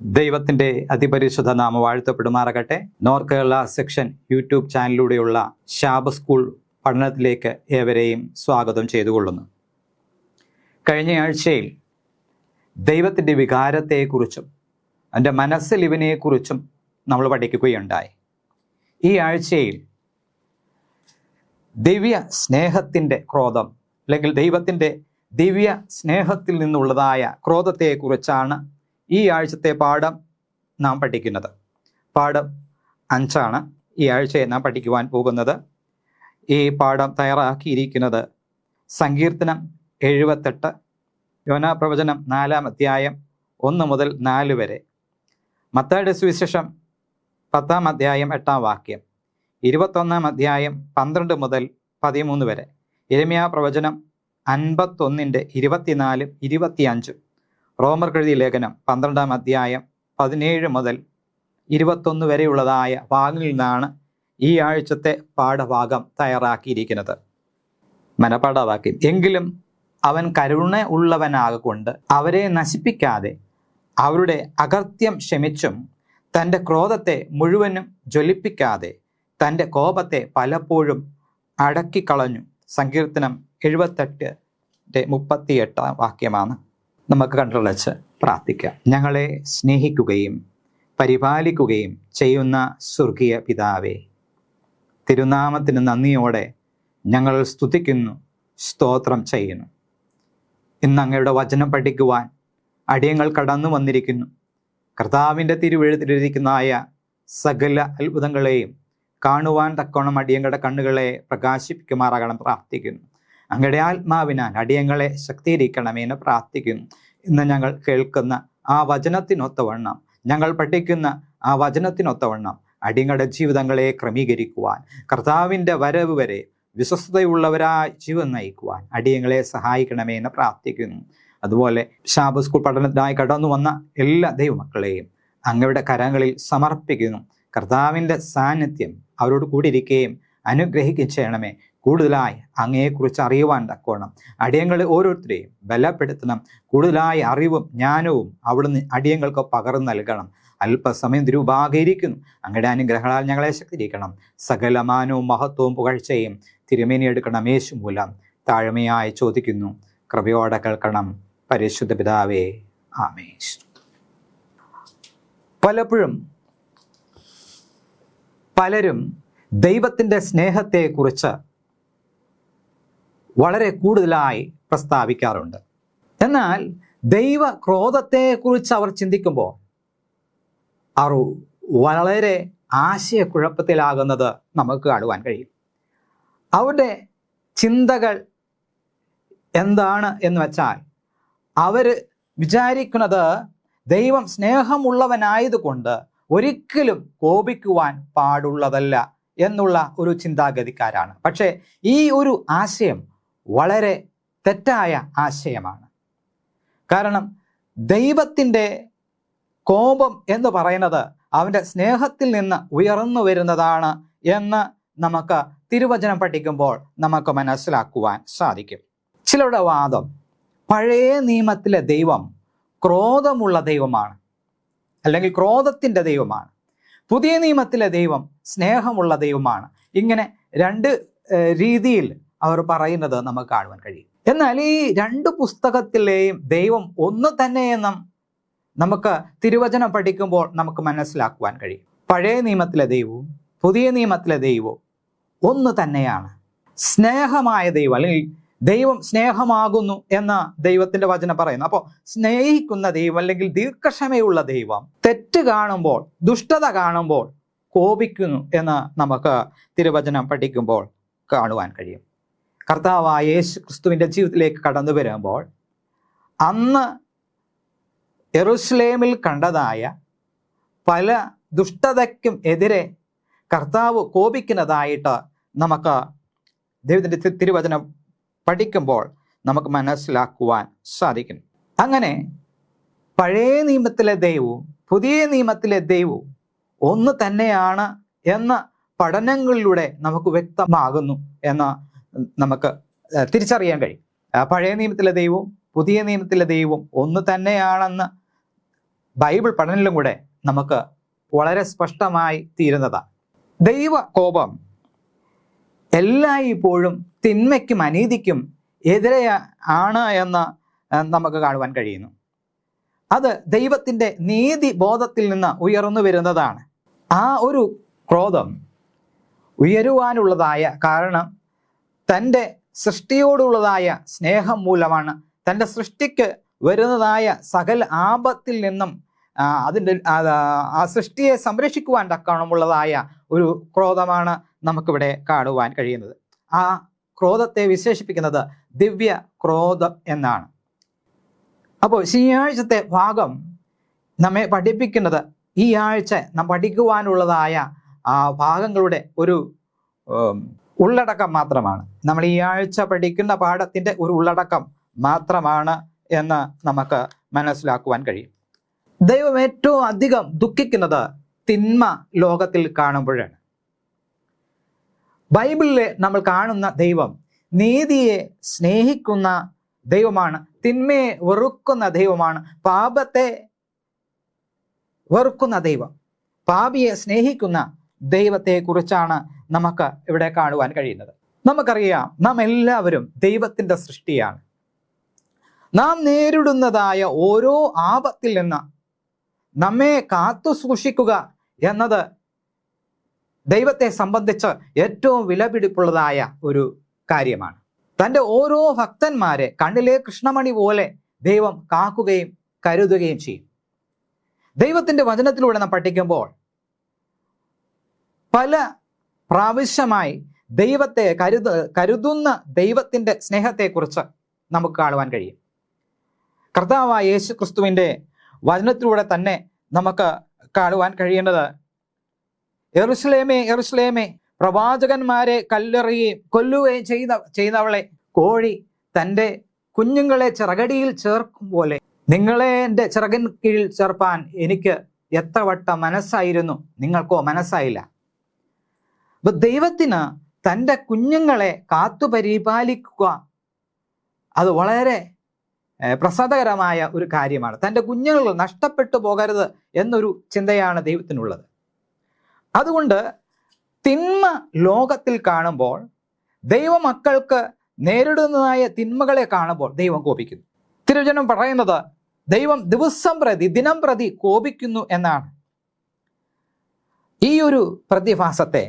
ദൈവത്തിൻ്റെ അതിപരിശുദ്ധ നാമം വാഴ്ത്തപ്പെടുമാറാകട്ടെ. നോർത്ത് കേരള സെക്ഷൻ യൂട്യൂബ് ചാനലിലൂടെയുള്ള ശാബ സ്കൂൾ പഠനത്തിലേക്ക് ഏവരെയും സ്വാഗതം ചെയ്തുകൊള്ളുന്നു. കഴിഞ്ഞ ആഴ്ചയിൽ ദൈവത്തിൻ്റെ വികാരത്തെക്കുറിച്ചും എൻ്റെ മനസ്സലിവിനെക്കുറിച്ചും നമ്മൾ പഠിക്കുകയുണ്ടായി. ഈ ആഴ്ചയിൽ ദിവ്യ സ്നേഹത്തിൻ്റെ ക്രോധം അല്ലെങ്കിൽ ദൈവത്തിൻ്റെ ദിവ്യ സ്നേഹത്തിൽ നിന്നുള്ളതായ ക്രോധത്തെക്കുറിച്ചാണ് ഈ ആഴ്ചത്തെ പാഠം നാം പഠിക്കുന്നത്. പാഠം 5 ഈ ആഴ്ചയെ നാം പഠിക്കുവാൻ പോകുന്നത്. ഈ പാഠം തയ്യാറാക്കിയിരിക്കുന്നത് സങ്കീർത്തനം 78, യോനാ പ്രവചനം 4-ാം അധ്യായം 1 മുതൽ 4 വരെ, മത്തായിയുടെ സുവിശേഷം 10-ാം അധ്യായം 8-ാം വാക്യം, 21-ാം അധ്യായം 12 മുതൽ 13 വരെ, യിരെമ്യാ പ്രവചനം 51-ന്റെ 24, 25, റോമർക്ക് എഴുതിയ ലേഖനം 12-ാം അധ്യായം 17 മുതൽ 21 വരെയുള്ളതായ ഭാഗങ്ങളിൽ നിന്നാണ് ഈ ആഴ്ചത്തെ പാഠഭാഗം തയ്യാറാക്കിയിരിക്കുന്നത്. മനപാഠവാക്യം: എങ്കിലും അവൻ കരുണ ഉള്ളവനാകൊണ്ട് അവരെ നശിപ്പിക്കാതെ അവരുടെ അകൃത്യം ക്ഷമിച്ചും തൻ്റെ ക്രോധത്തെ മുഴുവനും ജ്വലിപ്പിക്കാതെ തൻ്റെ കോപത്തെ പലപ്പോഴും അടക്കിക്കളഞ്ഞു. സങ്കീർത്തനം 78-ന്റെ 38-ാം വാക്യമാണ്. നമുക്ക് കണ്ടുളച്ച് പ്രാർത്ഥിക്കാം. ഞങ്ങളെ സ്നേഹിക്കുകയും പരിപാലിക്കുകയും ചെയ്യുന്ന സ്വർഗീയ പിതാവേ, തിരുനാമത്തിന് നന്ദിയോടെ ഞങ്ങൾ സ്തുതിക്കുന്നു, സ്തോത്രം ചെയ്യുന്നു. ഇന്ന് അങ്ങയുടെ വചനം പഠിക്കുവാൻ അടിയങ്ങൾ കടന്നു വന്നിരിക്കുന്നു. കർത്താവിൻ്റെ തിരുവെഴുത്തിലിരിക്കുന്നതായ സകല അത്ഭുതങ്ങളെയും കാണുവാൻ തക്കോണം അടിയങ്ങളുടെ കണ്ണുകളെ പ്രകാശിപ്പിക്കുമാറാകണം പ്രാർത്ഥിക്കുന്നു. അങ്ങയുടെ ആത്മാവിനാൽ അടിയങ്ങളെ ശക്തീകരിക്കണമെന്ന് പ്രാർത്ഥിക്കുന്നു. ഇന്ന് ഞങ്ങൾ കേൾക്കുന്ന ആ വചനത്തിനൊത്തവണ്ണം, ഞങ്ങൾ പഠിക്കുന്ന ആ വചനത്തിനൊത്തവണ്ണം അടിയങ്ങളുടെ ജീവിതങ്ങളെ ക്രമീകരിക്കുവാൻ, കർത്താവിൻ്റെ വരവ് വരെ വിശ്വസ്തയുള്ളവരായി ജീവൻ നയിക്കുവാൻ അടിയങ്ങളെ സഹായിക്കണമെന്ന് പ്രാർത്ഥിക്കുന്നു. അതുപോലെ ശാബ സ്കൂൾ പഠനത്തിനായി കടന്നു വന്ന എല്ലാ ദൈവമക്കളെയും അങ്ങയുടെ കരങ്ങളിൽ സമർപ്പിക്കുന്നു. കർത്താവിൻ്റെ സാന്നിധ്യം അവരോട് കൂടിയിരിക്കുകയും അനുഗ്രഹിക്കുകയും ചെയ്യണമേ. കൂടുതലായി അങ്ങയെക്കുറിച്ച് അറിയുവാൻ തക്കോണം അടിയങ്ങളെ ഓരോരുത്തരെയും ബലപ്പെടുത്തണം. കൂടുതലായ അറിവും ജ്ഞാനവും അവിടുന്ന് അടിയങ്ങൾക്ക് പകർന്നു നൽകണം. അല്പസമയം തിരുഭാഗയിരിക്കുന്നു. അങ്ങയുടെ അനുഗ്രഹങ്ങളാൽ ഞങ്ങളെ ശക്തീകരിക്കണം. സകല മാനവും മഹത്വവും പുകഴ്ചയും തിരുമേനി എടുക്കണം. യേശു മൂലം താഴ്മയായി ചോദിക്കുന്നു, കൃപയോടെ കേൾക്കണം. പരിശുദ്ധ പിതാവേ, ആമേൻ. പലപ്പോഴും പലരും ദൈവത്തിൻ്റെ സ്നേഹത്തെക്കുറിച്ച് വളരെ കൂടുതലായി പ്രസ്താവിക്കാറുണ്ട്. എന്നാൽ ദൈവ ക്രോധത്തെക്കുറിച്ച് അവർ ചിന്തിക്കുമ്പോൾ അവർ വളരെ ആശയക്കുഴപ്പത്തിലാകുന്നത് നമുക്ക് കാണുവാൻ കഴിയും. അവരുടെ ചിന്തകൾ എന്താണ് എന്ന് വെച്ചാൽ, അവർ വിചാരിക്കുന്നത് ദൈവം സ്നേഹമുള്ളവനായതുകൊണ്ട് ഒരിക്കലും കോപിക്കുവാൻ പാടുള്ളതല്ല എന്നുള്ള ഒരു ചിന്താഗതിക്കാരാണ്. പക്ഷേ ഈ ഒരു ആശയം വളരെ തെറ്റായ ആശയമാണ്. കാരണം ദൈവത്തിൻ്റെ കോപം എന്ന് പറയുന്നത് അവൻ്റെ സ്നേഹത്തിൽ നിന്ന് ഉയർന്നു വരുന്നതാണ് എന്ന് നമുക്ക് തിരുവചനം പഠിക്കുമ്പോൾ നമുക്ക് മനസ്സിലാക്കുവാൻ സാധിക്കും. ചിലരുടെ വാദം പഴയ നിയമത്തിലെ ദൈവം ക്രോധമുള്ള ദൈവമാണ്, അല്ലെങ്കിൽ ക്രോധത്തിൻ്റെ ദൈവമാണ്. പുതിയ നിയമത്തിലെ ദൈവം സ്നേഹമുള്ള ദൈവമാണ്. ഇങ്ങനെ 2 രീതിയിൽ അവർ പറയുന്നത് നമുക്ക് കാണുവാൻ കഴിയും. എന്നാൽ ഈ 2 പുസ്തകത്തിലെയും ദൈവം ഒന്ന് തന്നെയെന്നും നമുക്ക് തിരുവചനം പഠിക്കുമ്പോൾ നമുക്ക് മനസ്സിലാക്കുവാൻ കഴിയും. പഴയ നിയമത്തിലെ ദൈവവും പുതിയ നിയമത്തിലെ ദൈവവും ഒന്ന് തന്നെയാണ്. സ്നേഹമായ ദൈവം, അല്ലെങ്കിൽ ദൈവം സ്നേഹമാകുന്നു എന്ന് ദൈവത്തിന്റെ വചനം പറയുന്നു. അപ്പോൾ സ്നേഹിക്കുന്ന ദൈവം, അല്ലെങ്കിൽ ദീർഘക്ഷമയുള്ള ദൈവം തെറ്റ് കാണുമ്പോൾ, ദുഷ്ടത കാണുമ്പോൾ കോപിക്കുന്നു എന്ന് നമുക്ക് തിരുവചനം പഠിക്കുമ്പോൾ കാണുവാൻ കഴിയും. കർത്താവായ യേശു ക്രിസ്തുവിൻ്റെ ജീവിതത്തിലേക്ക് കടന്നു വരുമ്പോൾ അന്ന് യെരൂശലേമിൽ കണ്ടതായ പല ദുഷ്ടതയ്ക്കും എതിരെ കർത്താവ് കോപിക്കുന്നതായിട്ട് നമുക്ക് ദൈവത്തിൻ്റെ തിരുവചനം പഠിക്കുമ്പോൾ നമുക്ക് മനസ്സിലാക്കുവാൻ സാധിക്കും. അങ്ങനെ പഴയ നിയമത്തിലെ ദൈവവും പുതിയ നിയമത്തിലെ ദൈവവും ഒന്ന് തന്നെയാണ് എന്ന പഠനങ്ങളിലൂടെ നമുക്ക് വ്യക്തമാകുന്നു എന്ന് നമുക്ക് തിരിച്ചറിയാൻ കഴിയും. പഴയ നിയമത്തിലെ ദൈവവും പുതിയ നിയമത്തിലെ ദൈവവും ഒന്ന് തന്നെയാണെന്ന് ബൈബിൾ പഠനത്തിലും കൂടെ നമുക്ക് വളരെ സ്പഷ്ടമായി തീരുന്നതാണ്. ദൈവ കോപം എല്ലായ്പ്പോഴും തിന്മയ്ക്കും അനീതിക്കും എതിരെ ആണ് എന്ന് നമുക്ക് കാണുവാൻ കഴിയുന്നു. അത് ദൈവത്തിൻ്റെ നീതി ബോധത്തിൽ നിന്ന് ഉയർന്നു വരുന്നതാണ്. ആ ഒരു ക്രോധം ഉയരുവാനുള്ളതായ കാരണം തൻ്റെ സൃഷ്ടിയോടുള്ളതായ സ്നേഹം മൂലമാണ്. തൻ്റെ സൃഷ്ടിക്ക് വരുന്നതായ സകല ആപത്തിൽ നിന്നും ആ സൃഷ്ടിയെ സംരക്ഷിക്കുവാൻ തക്കമുള്ളതായ ഒരു ക്രോധമാണ് നമുക്കിവിടെ കാണുവാൻ കഴിയുന്നത്. ആ ക്രോധത്തെ വിശേഷിപ്പിക്കുന്നത് ദിവ്യ ക്രോധം എന്നാണ്. അപ്പോൾ ശനിയാഴ്ചത്തെ ഭാഗം നമ്മെ പഠിപ്പിക്കുന്നത് ഈ ആഴ്ച നാം പഠിക്കുവാനുള്ളതായ ആ ഭാഗങ്ങളുടെ ഒരു ഉള്ളടക്കം മാത്രമാണ്. നമ്മൾ ഈ ആഴ്ച പഠിക്കുന്ന പാഠത്തിൻ്റെ ഒരു ഉള്ളടക്കം മാത്രമാണ് എന്ന് നമുക്ക് മനസ്സിലാക്കുവാൻ കഴിയും. ദൈവം ഏറ്റവും അധികം ദുഃഖിക്കുന്നത് തിന്മ ലോകത്തിൽ കാണുമ്പോഴാണ്. ബൈബിളിൽ നമ്മൾ കാണുന്ന ദൈവം നീതിയെ സ്നേഹിക്കുന്ന ദൈവമാണ്, തിന്മയെ വെറുക്കുന്ന ദൈവമാണ്, പാപത്തെ വെറുക്കുന്ന ദൈവം, പാപിയെ സ്നേഹിക്കുന്ന ദൈവത്തെ കുറിച്ചാണ് നമുക്ക് ഇവിടെ കാണുവാൻ കഴിയുന്നത്. നമുക്കറിയാം, നാം എല്ലാവരും ദൈവത്തിൻ്റെ സൃഷ്ടിയാണ്. നാം നേരിടുന്നതായ ഓരോ ആപത്തിൽ നിന്ന് നമ്മെ കാത്തു സൂക്ഷിക്കുക എന്നത് ദൈവത്തെ സംബന്ധിച്ച് ഏറ്റവും വിലപിടിപ്പുള്ളതായ ഒരു കാര്യമാണ്. തൻ്റെ ഓരോ ഭക്തന്മാരെ കണ്ണിലെ കൃഷ്ണമണി പോലെ ദൈവം കാക്കുകയും കരുതുകയും ചെയ്യും. ദൈവത്തിൻ്റെ വചനത്തിലൂടെ നാം പഠിക്കുമ്പോൾ പല പ്രാവശ്യമായി ദൈവത്തെ കരുതുന്ന ദൈവത്തിൻ്റെ സ്നേഹത്തെക്കുറിച്ച് നമുക്ക് കാണുവാൻ കഴിയും. കർത്താവായ യേശു ക്രിസ്തുവിൻ്റെ വചനത്തിലൂടെ തന്നെ നമുക്ക് കാണുവാൻ കഴിയുന്നത്, യെരുശലേമേ യെരുശലേമേ, പ്രവാചകന്മാരെ കല്ലെറിയുകയും കൊല്ലുകയും ചെയ്യുന്നവളെ, കോഴി തൻ്റെ കുഞ്ഞുങ്ങളെ ചിറകടിയിൽ ചേർക്കും പോലെ നിങ്ങളെ എൻ്റെ ചിറകിൻ കീഴിൽ ചേർപ്പാൻ എനിക്ക് എത്ര വട്ടം മനസ്സായിരുന്നു, നിങ്ങൾക്കോ മനസ്സായില്ല. അപ്പൊ ദൈവത്തിന് തൻ്റെ കുഞ്ഞുങ്ങളെ കാത്തു പരിപാലിക്കുക അത് വളരെ പ്രസാദകരമായ ഒരു കാര്യമാണ്. തൻ്റെ കുഞ്ഞുങ്ങൾ നഷ്ടപ്പെട്ടു പോകരുത് എന്നൊരു ചിന്തയാണ് ദൈവത്തിനുള്ളത്. അതുകൊണ്ട് തിന്മ ലോകത്തിൽ കാണുമ്പോൾ, ദൈവമക്കൾക്ക് നേരിടുന്നതായ തിന്മകളെ കാണുമ്പോൾ ദൈവം കോപിക്കുന്നു. തിരുവചനം പറയുന്നത് ദൈവം ദിനം പ്രതി കോപിക്കുന്നു എന്നാണ്. ഈ ഒരു പ്രതിഭാസത്തെ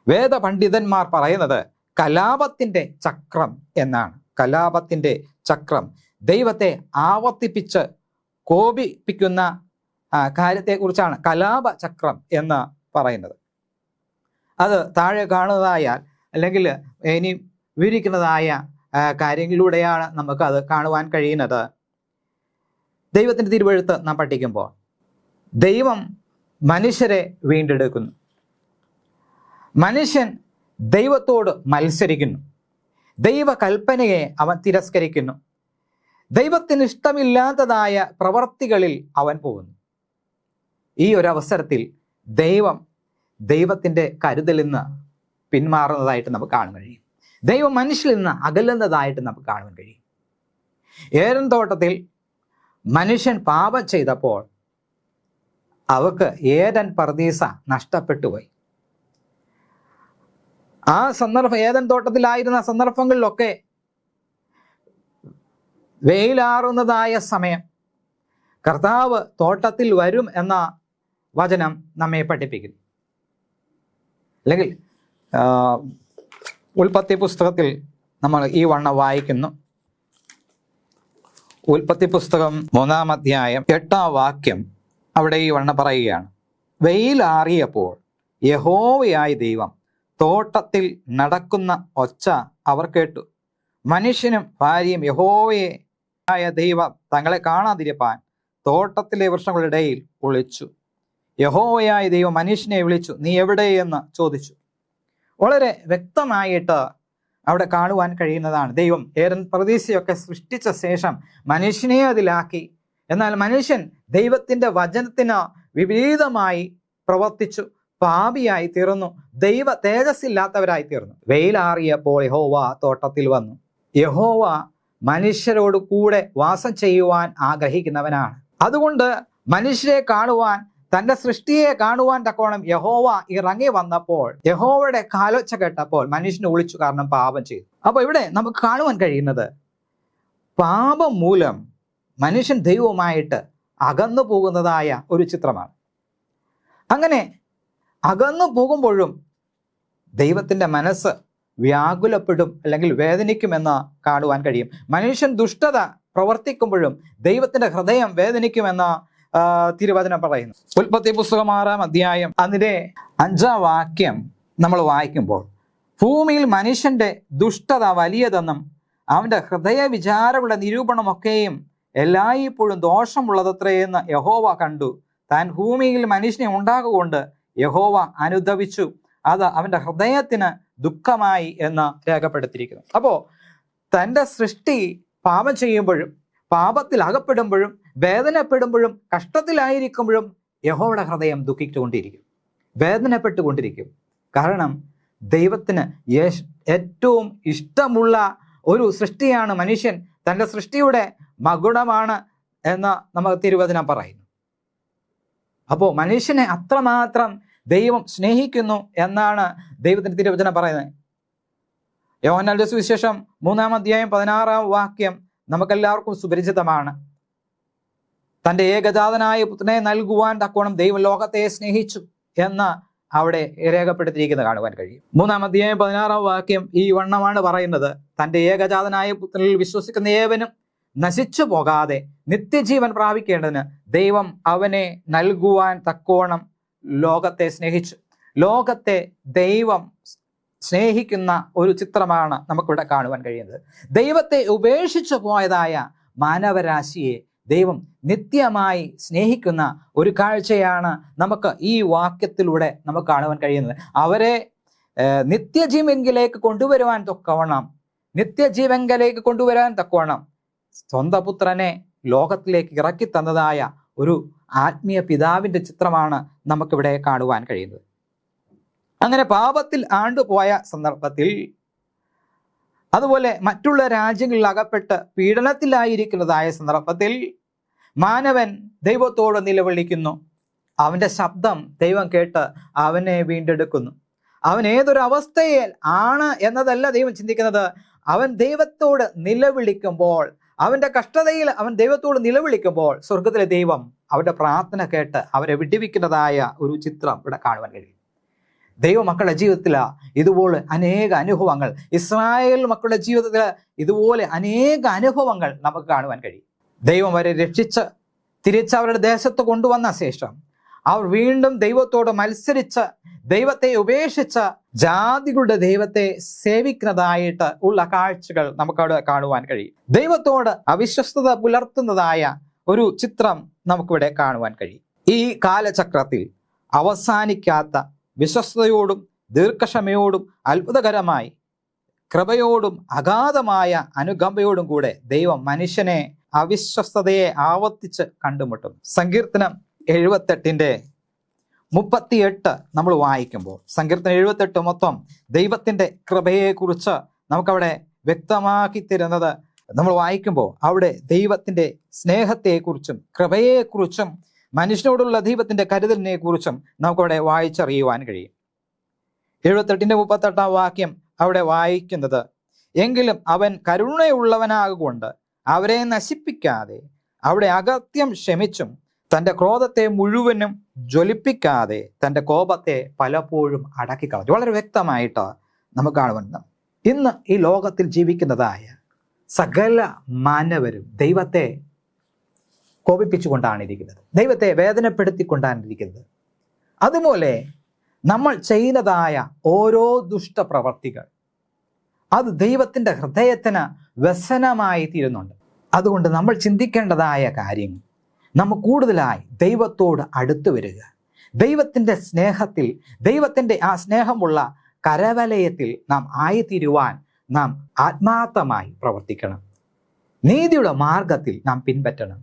വേദപണ്ഡിതന്മാർ പറയുന്നത് കലാപത്തിൻ്റെ ചക്രം എന്നാണ്. കലാപത്തിൻ്റെ ചക്രം, ദൈവത്തെ ആവർത്തിപ്പിച്ച് കോപിപ്പിക്കുന്ന കാര്യത്തെക്കുറിച്ചാണ് കലാപ ചക്രം എന്ന് പറയുന്നത്. അത് താഴെ കാണുന്നതായാൽ അല്ലെങ്കിൽ ഇനി വിവരിക്കുന്നതായ കാര്യങ്ങളിലൂടെയാണ് നമുക്കത് കാണുവാൻ കഴിയുന്നത്. ദൈവത്തിൻ്റെ തിരുവെഴുത്ത് നാം പഠിക്കുമ്പോൾ ദൈവം മനുഷ്യരെ വീണ്ടെടുക്കുന്നു. മനുഷ്യൻ ദൈവത്തോട് മത്സരിക്കുന്നു. ദൈവകൽപ്പനയെ അവൻ തിരസ്കരിക്കുന്നു. ദൈവത്തിന് ഇഷ്ടമില്ലാത്തതായ പ്രവർത്തികളിൽ അവൻ പോകുന്നു. ഈ ഒരു അവസരത്തിൽ ദൈവത്തിൻ്റെ കരുതലിൽ നിന്ന് പിന്മാറുന്നതായിട്ട് നമുക്ക് കാണാൻ കഴിയും. ദൈവം മനുഷ്യരിൽ നിന്ന് അകലുന്നതായിട്ട് നമുക്ക് കാണാൻ കഴിയും. ഏദൻ തോട്ടത്തിൽ മനുഷ്യൻ പാപം ചെയ്തപ്പോൾ അവർക്ക് ഏദൻ പർദീസ നഷ്ടപ്പെട്ടു പോയി. ആ ഏദൻ തോട്ടത്തിലായിരുന്ന സന്ദർഭങ്ങളിലൊക്കെ വെയിലാറുന്നതായ സമയം കർത്താവ് തോട്ടത്തിൽ വരും എന്ന വചനം നമ്മെ പഠിപ്പിക്കുന്നു. അല്ലെങ്കിൽ ഉൽപ്പത്തി പുസ്തകത്തിൽ നമ്മൾ ഈ വണ്ണം വായിക്കുന്നു. ഉൽപ്പത്തി പുസ്തകം 3-ാം അധ്യായം 8-ാം വാക്യം അവിടെ ഈ വണ്ണം പറയുകയാണ്: വെയിലാറിയപ്പോൾ യഹോവയായ ദൈവം തോട്ടത്തിൽ നടക്കുന്ന ഒച്ച അവർ കേട്ടു. മനുഷ്യനും ഭാര്യയും യഹോവയെ ആയ ദൈവം തങ്ങളെ കാണാതിരിപ്പാൻ തോട്ടത്തിലെ വൃക്ഷങ്ങളുടെ ഇടയിൽ ഒളിച്ചു. യഹോവയായ ദൈവം മനുഷ്യനെ വിളിച്ചു, നീ എവിടെയെന്ന് ചോദിച്ചു. വളരെ വ്യക്തമായിട്ട് അവിടെ കാണുവാൻ കഴിയുന്നതാണ്. ദൈവം ഏദൻ പർദീസയൊക്കെ സൃഷ്ടിച്ച ശേഷം മനുഷ്യനെ അതിലാക്കി. എന്നാൽ മനുഷ്യൻ ദൈവത്തിൻ്റെ വചനത്തിന് വിപരീതമായി പ്രവർത്തിച്ചു, പാപിയായി തീർന്നു, ദൈവ തേജസ്സില്ലാത്തവരായി തീർന്നു. വെയിലാറിയപ്പോൾ യഹോവ തോട്ടത്തിൽ വന്നു. യഹോവ മനുഷ്യരോട് കൂടെ വാസം ചെയ്യുവാൻ ആഗ്രഹിക്കുന്നവനാണ്. അതുകൊണ്ട് മനുഷ്യരെ കാണുവാൻ, തന്റെ സൃഷ്ടിയെ കാണുവാൻ തക്കോണം യഹോവ ഇറങ്ങി വന്നപ്പോൾ, യഹോവയുടെ കാലൊച്ച കേട്ടപ്പോൾ മനുഷ്യന് ഒളിച്ചു, കാരണം പാപം ചെയ്തു. അപ്പൊ ഇവിടെ നമുക്ക് കാണുവാൻ കഴിയുന്നത് പാപം മൂലം മനുഷ്യൻ ദൈവവുമായിട്ട് അകന്നു പോകുന്നതായ ഒരു ചിത്രമാണ്. അങ്ങനെ അകന്നു പോകുമ്പോഴും ദൈവത്തിന്റെ മനസ്സ് വ്യാകുലപ്പെടും, അല്ലെങ്കിൽ വേദനിക്കുമെന്ന് കാണുവാൻ കഴിയും. മനുഷ്യൻ ദുഷ്ടത പ്രവർത്തിക്കുമ്പോഴും ദൈവത്തിന്റെ ഹൃദയം വേദനിക്കുമെന്ന് തിരുവചനം പറയുന്നു. ഉൽപ്പത്തി പുസ്തകം 6-ാം അധ്യായം അതിന്റെ 5-ാം വാക്യം നമ്മൾ വായിക്കുമ്പോൾ, ഭൂമിയിൽ മനുഷ്യന്റെ ദുഷ്ടത വലിയതെന്നും അവന്റെ ഹൃദയ വിചാരങ്ങളുടെ നിരൂപണമൊക്കെയും എല്ലായ്പ്പോഴും ദോഷമുള്ളതത്രയെന്ന് യഹോവ കണ്ടു. താൻ ഭൂമിയിൽ മനുഷ്യനെ ഉണ്ടാകുകൊണ്ട് യഹോവ അനുദപിച്ചു, അത് അവന്റെ ഹൃദയത്തിന് ദുഃഖമായി എന്ന് രേഖപ്പെടുത്തിയിരിക്കുന്നു. അപ്പോ തൻ്റെ സൃഷ്ടി പാപം ചെയ്യുമ്പോഴും, പാപത്തിൽ അകപ്പെടുമ്പോഴും, വേദനപ്പെടുമ്പോഴും, കഷ്ടത്തിലായിരിക്കുമ്പോഴും യഹോവയുടെ ഹൃദയം ദുഃഖിച്ചുകൊണ്ടിരിക്കും, വേദനപ്പെട്ടുകൊണ്ടിരിക്കും. കാരണം ദൈവത്തിന് ഏറ്റവും ഇഷ്ടമുള്ള ഒരു സൃഷ്ടിയാണ് മനുഷ്യൻ. തൻ്റെ സൃഷ്ടിയുടെ മകുടമാണ് എന്ന് നമുക്ക് തിരുവചനം പറയുന്നു. അപ്പോൾ മനുഷ്യനെ അത്രമാത്രം ദൈവം സ്നേഹിക്കുന്നു എന്നാണ് ദൈവത്തിന്റെ തിരുവചനം പറയുന്നത്. യോഹന്നാന്റെ സുവിശേഷം 3-ാം അധ്യായം 16-ാം വാക്യം നമുക്കെല്ലാവർക്കും സുപരിചിതമാണ്. തൻ്റെ ഏകജാതനായ പുത്രനെ നൽകുവാൻ തക്കോണം ദൈവം ലോകത്തെ സ്നേഹിച്ചു എന്ന് അവിടെ രേഖപ്പെടുത്തിയിരിക്കുന്നത് കാണുവാൻ കഴിയും. 3-ാം അധ്യായം 16-ാം വാക്യം ഈ വണ്ണമാണ് പറയുന്നത്: തൻ്റെ ഏകജാതനായ പുത്രനിൽ വിശ്വസിക്കുന്ന ഏവനും നശിച്ചു പോകാതെ നിത്യജീവൻ പ്രാപിക്കേണ്ടതിന് ദൈവം അവനെ നൽകുവാൻ തക്കോണം ലോകത്തെ സ്നേഹിച്ചു. ലോകത്തെ ദൈവം സ്നേഹിക്കുന്ന ഒരു ചിത്രമാണ് നമുക്കിവിടെ കാണുവാൻ കഴിയുന്നത്. ദൈവത്തെ ഉപേക്ഷിച്ചു പോയതായ മാനവരാശിയെ ദൈവം നിത്യമായി സ്നേഹിക്കുന്ന ഒരു കാഴ്ചയാണ് നമുക്ക് ഈ വാക്യത്തിലൂടെ നമുക്ക് കാണുവാൻ കഴിയുന്നത്. അവരെ നിത്യജീവങ്കിലേക്ക് കൊണ്ടുവരുവാൻ തക്കവണ്ണം സ്വന്തം പുത്രനെ ലോകത്തിലേക്ക് ഇറക്കി തന്നതായ ഒരു ആത്മീയ പിതാവിന്റെ ചിത്രമാണ് നമുക്കിവിടെ കാണുവാൻ കഴിയുന്നത്. അങ്ങനെ പാപത്തിൽ ആണ്ടുപോയ സന്ദർഭത്തിൽ, അതുപോലെ മറ്റുള്ള രാജ്യങ്ങളിൽ അകപ്പെട്ട് പീഡനത്തിലായിരിക്കുന്നതായ സന്ദർഭത്തിൽ മാനവൻ ദൈവത്തോട് നിലവിളിക്കുന്നു. അവന്റെ ശബ്ദം ദൈവം കേട്ട് അവനെ വീണ്ടെടുക്കുന്നു. അവൻ ഏതൊരു അവസ്ഥയിൽ ആണ് എന്നതല്ല ദൈവം ചിന്തിക്കുന്നത്. അവൻ ദൈവത്തോട് നിലവിളിക്കുമ്പോൾ, അവന്റെ കഷ്ടതയിൽ അവൻ ദൈവത്തോട് നിലവിളിക്കുമ്പോൾ സ്വർഗത്തിലെ ദൈവം അവരുടെ പ്രാർത്ഥന കേട്ട് അവരെ വിടുവിക്കുന്നതായ ഒരു ചിത്രം ഇവിടെ കാണുവാൻ കഴിയും. ദൈവമക്കളുടെ ജീവിതത്തിൽ ഇതുപോലെ അനേക അനുഭവങ്ങൾ, ഇസ്രായേൽ മക്കളുടെ ജീവിതത്തിൽ ഇതുപോലെ അനേക അനുഭവങ്ങൾ നമുക്ക് കാണുവാൻ കഴിയും. ദൈവം അവരെ രക്ഷിച്ച് തിരിച്ച് അവരുടെ ദേശത്ത് കൊണ്ടുവന്ന ശേഷം അവർ വീണ്ടും ദൈവത്തോട് മത്സരിച്ച് ദൈവത്തെ ഉപേക്ഷിച്ച് ജാതികളുടെ ദൈവത്തെ സേവിക്കുന്നതായിട്ട് ഉള്ള കാഴ്ചകൾ നമുക്കവിടെ കാണുവാൻ കഴിയും. ദൈവത്തോട് അവിശ്വസ്തത പുലർത്തുന്നതായ ഒരു ചിത്രം നമുക്കിവിടെ കാണുവാൻ കഴിയും. ഈ കാലചക്രത്തിൽ അവസാനിക്കാത്ത വിശ്വസ്തയോടും ദീർഘക്ഷമയോടും അത്ഭുതകരമായി കൃപയോടും അഗാധമായ അനുകമ്പയോടും കൂടെ ദൈവം മനുഷ്യനെ അവിശ്വസ്തതയെ ആവർത്തിച്ച് കണ്ടുമുട്ടും. സങ്കീർത്തനം 78:38 നമ്മൾ വായിക്കുമ്പോൾ, സങ്കീർത്തനം 78 മൊത്തം ദൈവത്തിന്റെ കൃപയെക്കുറിച്ച് നമുക്കവിടെ വ്യക്തമാക്കി തരുന്നത് നമ്മൾ വായിക്കുമ്പോൾ, അവിടെ ദൈവത്തിന്റെ സ്നേഹത്തെക്കുറിച്ചും കൃപയെക്കുറിച്ചും മനുഷ്യനോടുള്ള ദൈവത്തിന്റെ കരുതലിനെ കുറിച്ചും നമുക്കവിടെ വായിച്ചറിയുവാൻ കഴിയും. 78:38 വാക്യം അവിടെ വായിക്കുന്നത്: എങ്കിലും അവൻ കരുണയുള്ളവനാകൊണ്ട് അവരെ നശിപ്പിക്കാതെ അവിടെ അകത്യം ക്ഷമിച്ചും തൻ്റെ ക്രോധത്തെ മുഴുവനും ജ്വലിപ്പിക്കാതെ തൻ്റെ കോപത്തെ പലപ്പോഴും അടക്കിക്കളഞ്ഞു. വളരെ വ്യക്തമായിട്ട് നമുക്ക് കാണുന്നുണ്ട്. ഇന്ന് ഈ ലോകത്തിൽ ജീവിക്കുന്നതായ സകല മാനവരും ദൈവത്തെ കോപിപ്പിച്ചുകൊണ്ടാണ് ഇരിക്കുന്നത്, ദൈവത്തെ വേദനപ്പെടുത്തിക്കൊണ്ടാണ് ഇരിക്കുന്നത്. അതുപോലെ നമ്മൾ ചെയ്യുന്നതായ ഓരോ ദുഷ്ടപ്രവർത്തികൾ അത് ദൈവത്തിൻ്റെ ഹൃദയത്തിന് വ്യസനമായി തീരുന്നുണ്ട്. അതുകൊണ്ട് നമ്മൾ ചിന്തിക്കേണ്ടതായ കാര്യങ്ങൾ, നമ്മൾ കൂടുതലായി ദൈവത്തോട് അടുത്തു വരിക, ദൈവത്തിൻ്റെ സ്നേഹത്തിൽ, ദൈവത്തിൻ്റെ ആ സ്നേഹമുള്ള കരവലയത്തിൽ നാം ആയിത്തീരുവാൻ നാം ആത്മാർത്ഥമായി പ്രവർത്തിക്കണം. നീതിയുടെ മാർഗത്തിൽ നാം പിൻപറ്റണം.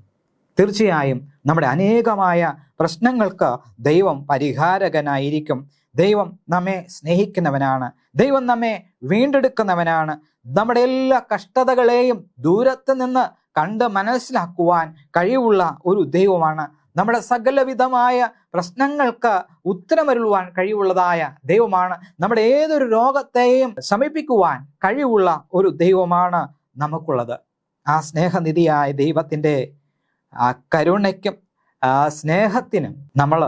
തീർച്ചയായും നമ്മുടെ അനേകമായ പ്രശ്നങ്ങൾക്ക് ദൈവം പരിഹാരകനായിരിക്കും. ദൈവം നമ്മെ സ്നേഹിക്കുന്നവനാണ്, ദൈവം നമ്മെ വീണ്ടെടുക്കുന്നവനാണ്. നമ്മുടെ എല്ലാ കഷ്ടതകളെയും ദൂരത്ത് നിന്ന് കണ്ട് മനസ്സിലാക്കുവാൻ കഴിവുള്ള ഒരു ദൈവമാണ്. നമ്മുടെ സകലവിധമായ പ്രശ്നങ്ങൾക്ക് ഉത്തരമരുളുവാൻ കഴിവുള്ളതായ ദൈവമാണ്. നമ്മുടെ ഏതൊരു രോഗത്തെയും ശമിപ്പിക്കുവാൻ കഴിവുള്ള ഒരു ദൈവമാണ് നമുക്കുള്ളത്. ആ സ്നേഹനിധിയായ ദൈവത്തിൻ്റെ ആ കരുണയ്ക്കും സ്നേഹത്തിനും നമ്മൾ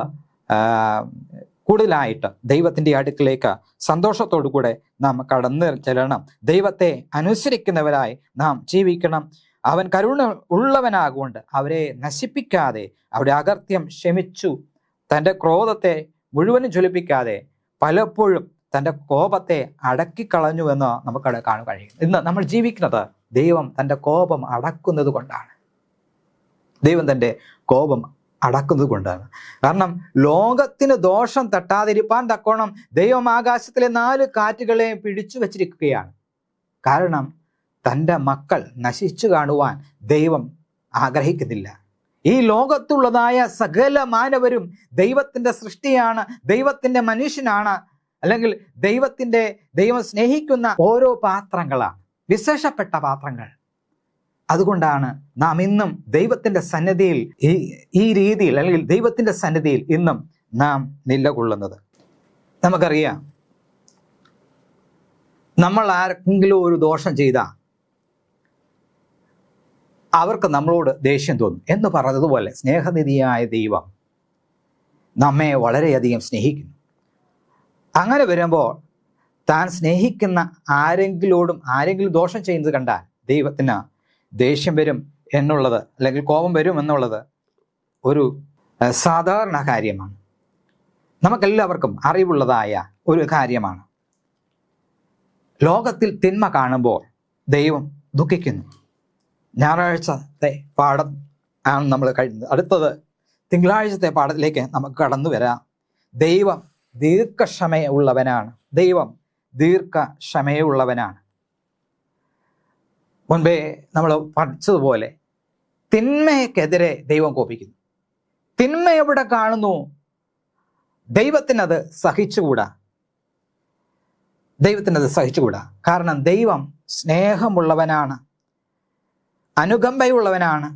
കൂടുതലായിട്ട് ദൈവത്തിൻ്റെ അടുക്കിലേക്ക് സന്തോഷത്തോടു കൂടെ നാം കടന്നു ചെല്ലണം. ദൈവത്തെ അനുസരിക്കുന്നവരായി നാം ജീവിക്കണം. അവൻ കരുണ ഉള്ളവനാകൊണ്ട് അവരെ നശിപ്പിക്കാതെ അവരുടെ അകൃത്യം ക്ഷമിച്ചു. തൻ്റെ ക്രോധത്തെ മുഴുവനും ജ്വലിപ്പിക്കാതെ പലപ്പോഴും തൻ്റെ കോപത്തെ അടക്കിക്കളഞ്ഞുവെന്ന് നമുക്കവിടെ കാണാൻ കഴിയും. ഇന്ന് നമ്മൾ ജീവിക്കുന്നത് ദൈവം തൻ്റെ കോപം അടക്കുന്നത് കൊണ്ടാണ്. ദൈവം തൻ്റെ കോപം അടക്കുന്നത് കൊണ്ടാണ്. കാരണം ലോകത്തിന് ദോഷം തട്ടാതിരിപ്പാൻ തക്കോണം ദൈവം ആകാശത്തിലെ 4 കാറ്റുകളെയും പിടിച്ചു വച്ചിരിക്കുകയാണ്. കാരണം തൻ്റെ മക്കൾ നശിച്ചു കാണുവാൻ ദൈവം ആഗ്രഹിക്കുന്നില്ല. ഈ ലോകത്തുള്ളതായ സകല മാനവരും ദൈവത്തിൻ്റെ സൃഷ്ടിയാണ്, ദൈവത്തിൻ്റെ മനുഷ്യനാണ്, അല്ലെങ്കിൽ ദൈവം സ്നേഹിക്കുന്ന ഓരോ പാത്രങ്ങളാണ്, വിശേഷപ്പെട്ട പാത്രങ്ങൾ. അതുകൊണ്ടാണ് നാം ഇന്നും ദൈവത്തിൻ്റെ സന്നിധിയിൽ ഈ രീതിയിൽ, അല്ലെങ്കിൽ ദൈവത്തിൻ്റെ സന്നിധിയിൽ ഇന്നും നാം നിലകൊള്ളുന്നത്. നമുക്കറിയാം, നമ്മൾ ആർക്കെങ്കിലും ഒരു ദോഷം ചെയ്താൽ അവർക്ക് നമ്മളോട് ദേഷ്യം തോന്നും എന്ന് പറഞ്ഞതുപോലെ സ്നേഹനിധിയായ ദൈവം നമ്മെ വളരെയധികം സ്നേഹിക്കുന്നു. അങ്ങനെ വരുമ്പോൾ താൻ സ്നേഹിക്കുന്ന ആരെങ്കിലും ദോഷം ചെയ്യുന്നത് കണ്ടാൽ ദൈവത്തിന് ദേഷ്യം വരും എന്നുള്ളത്, അല്ലെങ്കിൽ കോപം വരും എന്നുള്ളത് ഒരു സാധാരണ കാര്യമാണ്. നമുക്കെല്ലാവർക്കും അറിവുള്ളതായ ഒരു കാര്യമാണ്. ലോകത്തിൽ തിന്മ കാണുമ്പോൾ ദൈവം ദുഃഖിക്കുന്നു. ഞായറാഴ്ചത്തെ പാഠം ആണ് നമ്മൾ കഴിഞ്ഞത്. അടുത്തത് തിങ്കളാഴ്ചത്തെ പാഠത്തിലേക്ക് നമുക്ക് കടന്നു വരാം. ദൈവം ദീർഘക്ഷമയുള്ളവനാണ്. ദൈവം ദീർഘക്ഷമയുള്ളവനാണ്. മുൻപേ നമ്മൾ പഠിച്ചതുപോലെ തിന്മയ്ക്കെതിരെ ദൈവം കോപിക്കുന്നു. തിന്മ എവിടെ കാണുന്നു ദൈവത്തിനത് സഹിച്ചുകൂടാ. കാരണം ദൈവം സ്നേഹമുള്ളവനാണ്, അനുകമ്പയുള്ളവനാണ്,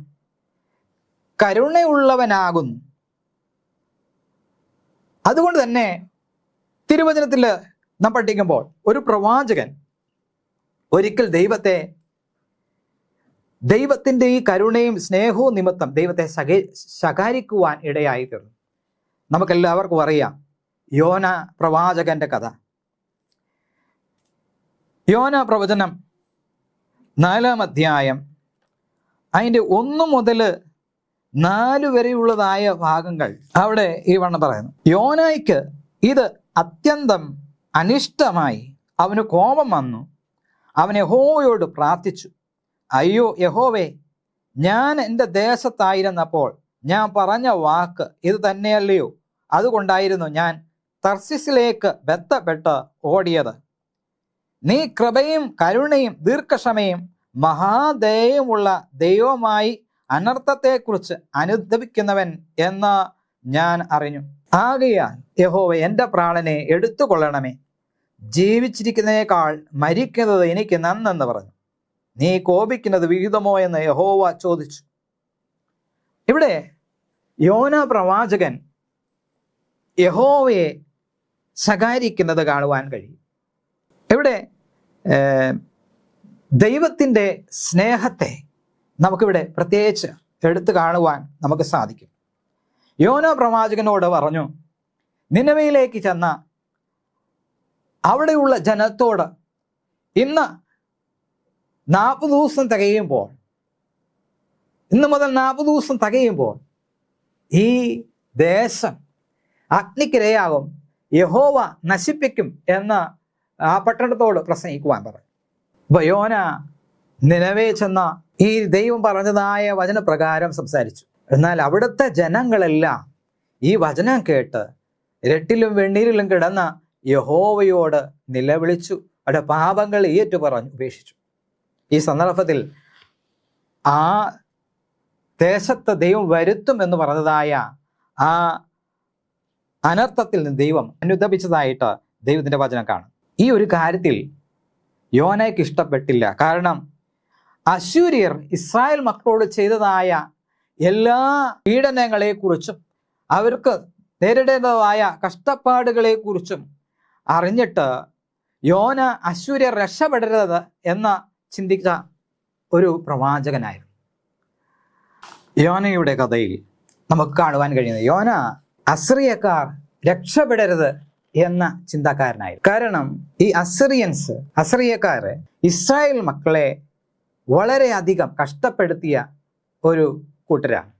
കരുണയുള്ളവനാകുന്നു. അതുകൊണ്ട് തന്നെ തിരുവചനത്തിൽ നാം പഠിക്കുമ്പോൾ ഒരു പ്രവാചകൻ ഒരിക്കൽ ദൈവത്തിൻ്റെ ഈ കരുണയും സ്നേഹവും നിമിത്തം ദൈവത്തെ ശകാരിക്കുവാൻ ഇടയായി തീർന്നു. നമുക്കെല്ലാവർക്കും അറിയാം യോന പ്രവാചകന്റെ കഥ. യോന പ്രവചനം 4-ാം അധ്യായം അതിൻ്റെ 1 മുതൽ 4 വരെയുള്ളതായ ഭാഗങ്ങൾ അവിടെ ഈ വണ്ണം പറയുന്നു. യോനായ്ക്ക് ഇത് അത്യന്തം അനിഷ്ടമായി, അവന് കോപം വന്നു. അവൻ യഹോവയോട് പ്രാർത്ഥിച്ചു, അയ്യോ യഹോവേ, ഞാൻ എൻ്റെ ദേശത്തായിരുന്നപ്പോൾ ഞാൻ പറഞ്ഞ വാക്ക് ഇത് തന്നെയല്ലയോ? അതുകൊണ്ടായിരുന്നു ഞാൻ തർശീസിലേക്ക് ബന്ധപ്പെട്ട് ഓടിയത്. നീ കൃപയും കരുണയും ദീർഘക്ഷമയും മഹാദയയുമുള്ള ദൈവമായി അനർത്ഥത്തെക്കുറിച്ച് അനുദപിക്കുന്നവൻ എന്ന് ഞാൻ അറിഞ്ഞു. ആകയാൽ യഹോവ എൻ്റെ പ്രാണനെ എടുത്തുകൊള്ളണമേ, ജീവിച്ചിരിക്കുന്നതിനേക്കാൾ മരിക്കുന്നത് എനിക്ക് നന്നെന്ന് പറഞ്ഞു. നീ കോപിക്കുന്നത് വിഹിതമോ എന്ന് യഹോവ ചോദിച്ചു. ഇവിടെ യോന പ്രവാചകൻ യഹോവയെ ശകാരിക്കുന്നത് കാണുവാൻ കഴിയും. ഇവിടെ ദൈവത്തിൻ്റെ സ്നേഹത്തെ നമുക്കിവിടെ പ്രത്യേകിച്ച് എടുത്തു കാണുവാൻ നമുക്ക് സാധിക്കും. യോന പ്രവാചകനോട് പറഞ്ഞു, നിനവയിലേക്ക് ചെന്ന അവിടെയുള്ള ജനത്തോട് ഇന്ന് 40 ദിവസം തികയുമ്പോൾ, ഇന്ന് മുതൽ 40 ദിവസം തികയുമ്പോൾ ഈ ദേശം അഗ്നിക്കിരയാകും, യഹോവ നശിപ്പിക്കും എന്ന് ആ പട്ടണത്തോട് പ്രസംഗിക്കുവാൻ പറഞ്ഞു. അപ്പോൾ യോന നിനവേ ചെന്ന ഈ ദൈവം പറഞ്ഞതായ വചനപ്രകാരം സംസാരിച്ചു. എന്നാൽ അവിടുത്തെ ജനങ്ങളെല്ലാം ഈ വചനം കേട്ട് ഇരട്ടിലും വെണ്ണീരിലും കിടന്ന യഹോവയോട് നിലവിളിച്ചു, അവരുടെ പാപങ്ങൾ ഏറ്റുപറഞ്ഞു ഉപേക്ഷിച്ചു. ഈ സന്ദർഭത്തിൽ ആ ദേശത്ത് ദൈവം വരുത്തും എന്ന് പറഞ്ഞതായ ആ അനർത്ഥത്തിൽ നിന്ന് ദൈവം അനുദപിച്ചതായിട്ട് ദൈവത്തിൻ്റെ വചനം കാണും. ഈ ഒരു കാര്യത്തിൽ യോനയ്ക്ക് ഇഷ്ടപ്പെട്ടില്ല. കാരണം അശ്ശൂര്യർ ഇസ്രായേൽ മക്കളോട് ചെയ്തതായ എല്ലാ പീഡനങ്ങളെക്കുറിച്ചും അവർക്ക് നേരിടേണ്ടതായ കഷ്ടപ്പാടുകളെക്കുറിച്ചും അറിഞ്ഞിട്ട് യോന അശ്ശൂര്യർ രക്ഷപ്പെടരുത് എന്ന് ചിന്തിച്ച ഒരു പ്രവാചകനായിരുന്നു. യോനയുടെ കഥയിൽ നമുക്ക് കാണുവാൻ കഴിയുന്നത് യോന അസ്രിയക്കാർ രക്ഷപ്പെടരുത് എന്ന ചിന്തക്കാരനായിരുന്നു. കാരണം ഈ അസ്രിയക്കാര് ഇസ്രായേൽ മക്കളെ വളരെയധികം കഷ്ടപ്പെടുത്തിയ ഒരു കൂട്ടരാണ്.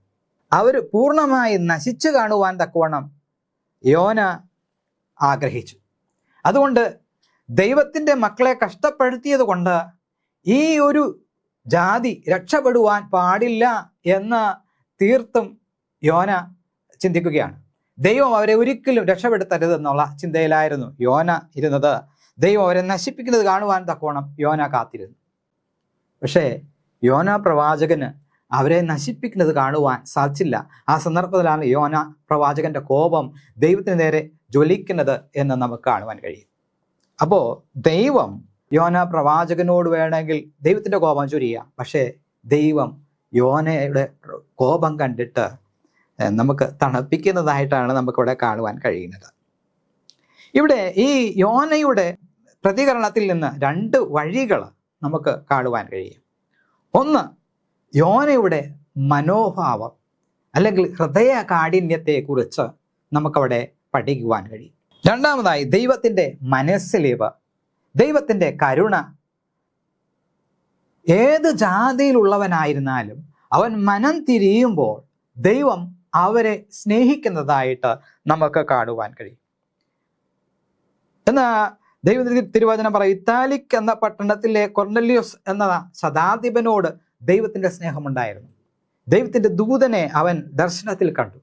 അവർ പൂർണ്ണമായി നശിച്ചു കാണുവാൻ തക്കവണ്ണം യോന ആഗ്രഹിച്ചു. അതുകൊണ്ട് ദൈവത്തിൻ്റെ മക്കളെ കഷ്ടപ്പെടുത്തിയത് കൊണ്ട് ഈ ഒരു ജാതി രക്ഷപ്പെടുവാൻ പാടില്ല എന്ന് തീർത്തും യോന ചിന്തിക്കുകയാണ്. ദൈവം അവരെ ഒരിക്കലും രക്ഷപ്പെടുത്തരുത് എന്നുള്ള ചിന്തയിലായിരുന്നു യോന ഇരുന്നത്. ദൈവം അവരെ നശിപ്പിക്കുന്നത് കാണുവാൻ തക്കവണ്ണം യോന കാത്തിരുന്നു. പക്ഷേ യോന പ്രവാചകന് അവരെ നശിപ്പിക്കുന്നത് കാണുവാൻ സാധിച്ചില്ല. ആ സന്ദർഭത്തിലാണ് യോന പ്രവാചകന്റെ കോപം ദൈവത്തിന് നേരെ ജ്വലിക്കുന്നത് എന്ന് നമുക്ക് കാണുവാൻ കഴിയും. അപ്പോൾ ദൈവം യോന പ്രവാചകനോട് വേണമെങ്കിൽ ദൈവത്തിൻ്റെ കോപം ചൊരിയാം. പക്ഷേ ദൈവം യോനയുടെ കോപം കണ്ടിട്ട് നമുക്ക് തണുപ്പിക്കുന്നതായിട്ടാണ് നമുക്കിവിടെ കാണുവാൻ കഴിയുന്നത്. ഇവിടെ ഈ യോനയുടെ പ്രതികരണത്തിൽ നിന്ന് രണ്ട് വഴികൾ നമുക്ക് കാണുവാൻ കഴിയും. ഒന്ന്, യോനയുടെ മനോഭാവം അല്ലെങ്കിൽ ഹൃദയ കാഠിന്യത്തെക്കുറിച്ച് നമുക്കവിടെ പഠിക്കുവാൻ കഴിയും. രണ്ടാമതായി ദൈവത്തിൻ്റെ മനസ്സിലിവ്, ദൈവത്തിൻ്റെ കരുണ. ഏത് ജാതിയിലുള്ളവനായിരുന്നാലും അവൻ മനം തിരിയുമ്പോൾ ദൈവം അവരെ സ്നേഹിക്കുന്നതായിട്ട് നമുക്ക് കാണുവാൻ കഴിയും. എന്നാൽ ദൈവത്തിന്റെ തിരുവചനം പറയും, ഇത്താലിക് എന്ന പട്ടണത്തിലെ കൊർന്നല്യോസ് എന്ന ശതാധിപനോട് ദൈവത്തിന്റെ സ്നേഹമുണ്ടായിരുന്നു. ദൈവത്തിന്റെ ദൂതനെ അവൻ ദർശനത്തിൽ കണ്ടു.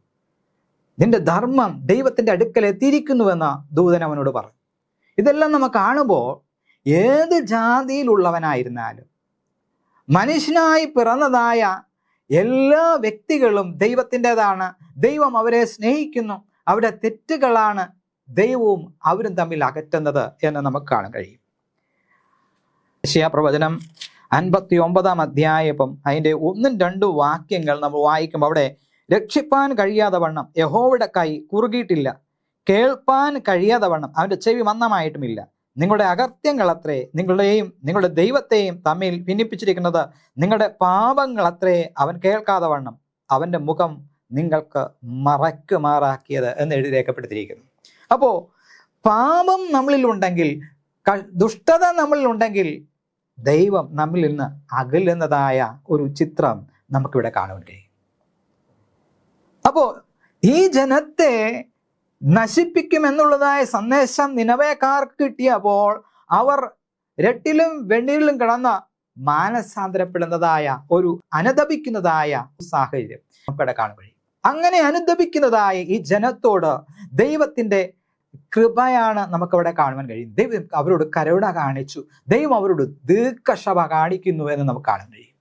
നിന്റെ ധർമ്മം ദൈവത്തിന്റെ അടുക്കൽ എത്തിയിരിക്കുന്നുവെന്ന് ദൂതൻ അവനോട് പറഞ്ഞു. ഇതെല്ലാം നമ്മൾ കാണുമ്പോൾ ഏത് ജാതിയിലുള്ളവനായിരുന്നാലും മനുഷ്യനായി പിറന്നതായ എല്ലാ വ്യക്തികളും ദൈവത്തിൻ്റെതാണ്. ദൈവം അവരെ സ്നേഹിക്കുന്നു. അവരുടെ തെറ്റുകളാണ് ദൈവവും അവരും തമ്മിൽ അകറ്റുന്നത് എന്ന് നമുക്ക് കാണാൻ കഴിയും. യെശയ്യാ പ്രവചനം 59 അധ്യായം അതിൻ്റെ 1-2 വാക്യങ്ങൾ നമ്മൾ വായിക്കുമ്പോൾ അവിടെ രക്ഷിപ്പാൻ കഴിയാതെ വണ്ണം യഹോവയുടെ കൈ കുറുകിയിട്ടില്ല, കേൾപ്പാൻ കഴിയാതെ വണ്ണം അവൻ്റെ ചെവി മന്ദമായിട്ടുമില്ല. നിങ്ങളുടെ അകൃത്യങ്ങളത്രേ നിങ്ങളുടെയും നിങ്ങളുടെ ദൈവത്തെയും തമ്മിൽ ഭിന്നിപ്പിച്ചിരിക്കുന്നത്. നിങ്ങളുടെ പാപങ്ങളത്രേ അവൻ കേൾക്കാതെ വണ്ണം അവൻ്റെ മുഖം നിങ്ങൾക്ക് മറയ്ക്കുമാറാക്കിയത് എന്ന് എഴുതി രേഖപ്പെടുത്തിയിരിക്കുന്നു. അപ്പോൾ പാപം നമ്മളിലുണ്ടെങ്കിൽ, ദുഷ്ടത നമ്മളിലുണ്ടെങ്കിൽ ദൈവം നമ്മിൽ നിന്ന് അകലുന്നതായ ഒരു ചിത്രം നമുക്കിവിടെ കാണുവാൻ കഴിയും. അപ്പോൾ ഈ ജനത്തെ നശിപ്പിക്കുമെന്നുള്ളതായ സന്ദേശം നിനവേക്കാർക്ക് കിട്ടിയപ്പോൾ അവർ രട്ടിലും വെണ്ണീരിലും കിടന്ന് മാനസാന്തരപ്പെടുന്നതായ ഒരു അനുതപിക്കുന്നതായ സാഹചര്യം നമുക്കിവിടെ കാണാൻ കഴിയും. അങ്ങനെ അനുതപിക്കുന്നതായ ഈ ജനത്തോട് ദൈവത്തിന്റെ കൃപയാണ് നമുക്കവിടെ കാണുവാൻ കഴിയും. ദൈവം അവരോട് കരുണ കാണിച്ചു. ദൈവം അവരോട് ദീർഘക്ഷമ കാണിക്കുന്നു എന്ന് നമുക്ക് കാണാൻ കഴിയും.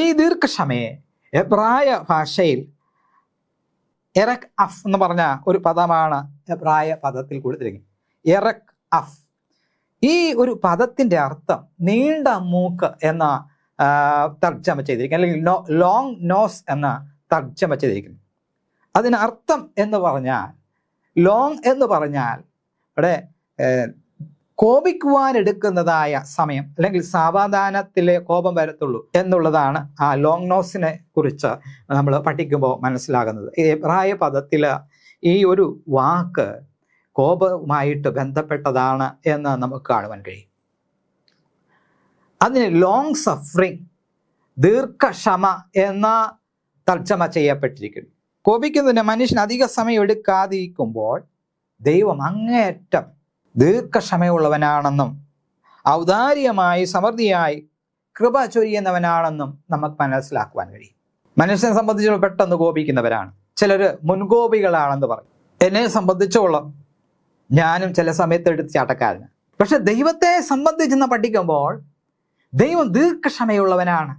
ഈ ദീർഘക്ഷമയെ എബ്രായ ഭാഷയിൽ എറക് അഫ് എന്ന് പറഞ്ഞ ഒരു പദമാണ് എബ്രായ പദത്തിൽ കൊടുത്തിരിക്കുന്നത്. എറക് അഫ്. ഈ ഒരു പദത്തിന്റെ അർത്ഥം നീണ്ട മൂക്ക് എന്ന തർജ്ജമ ചെയ്തിരിക്കുന്നു, അല്ലെങ്കിൽ ലോങ് നോസ് എന്ന തർജ്ജമ ചെയ്തിരിക്കുന്നു. അതിന് അർത്ഥം എന്ന് പറഞ്ഞാൽ, ലോങ് എന്ന് പറഞ്ഞാൽ ഇവിടെ കോപിക്കുവാൻ എടുക്കുന്നതായ സമയം, അല്ലെങ്കിൽ സാവധാനത്തിലെ കോപം വരത്തുള്ളൂ എന്നുള്ളതാണ് ആ ലോങ് നോസിനെ കുറിച്ച് നമ്മൾ പഠിക്കുമ്പോൾ മനസ്സിലാകുന്നത്. എബ്രായ പദത്തിൽ ഈ ഒരു വാക്ക് കോപവുമായിട്ട് ബന്ധപ്പെട്ടതാണ് എന്ന് നമുക്ക് കാണുവാൻ കഴിയും. അതിന് ലോങ് സഫറിങ്, ദീർഘക്ഷമ എന്ന തർജ്ജമ ചെയ്യപ്പെട്ടിരിക്കുന്നു. കോപിക്കുന്നതിന് മനുഷ്യൻ അധിക സമയം എടുക്കാതിരിക്കുമ്പോൾ ദൈവം അങ്ങേയറ്റം ദീർഘക്ഷമയുള്ളവനാണെന്നും ഔദാര്യമായി സമൃദ്ധിയായി കൃപ ചൊരിയുന്നവനാണെന്നും നമുക്ക് മനസ്സിലാക്കുവാൻ കഴിയും. മനുഷ്യനെ സംബന്ധിച്ചോളം പെട്ടെന്ന് കോപിക്കുന്നവരാണ്. ചിലർ മുൻകോപികളാണെന്ന് പറയും. എന്നെ സംബന്ധിച്ചോളം ഞാനും ചില സമയത്ത് എടുത്ത് ചാട്ടക്കാരന്. പക്ഷെ ദൈവത്തെ സംബന്ധിച്ചെന്ന് പഠിക്കുമ്പോൾ ദൈവം ദീർഘക്ഷമയുള്ളവനാണ്.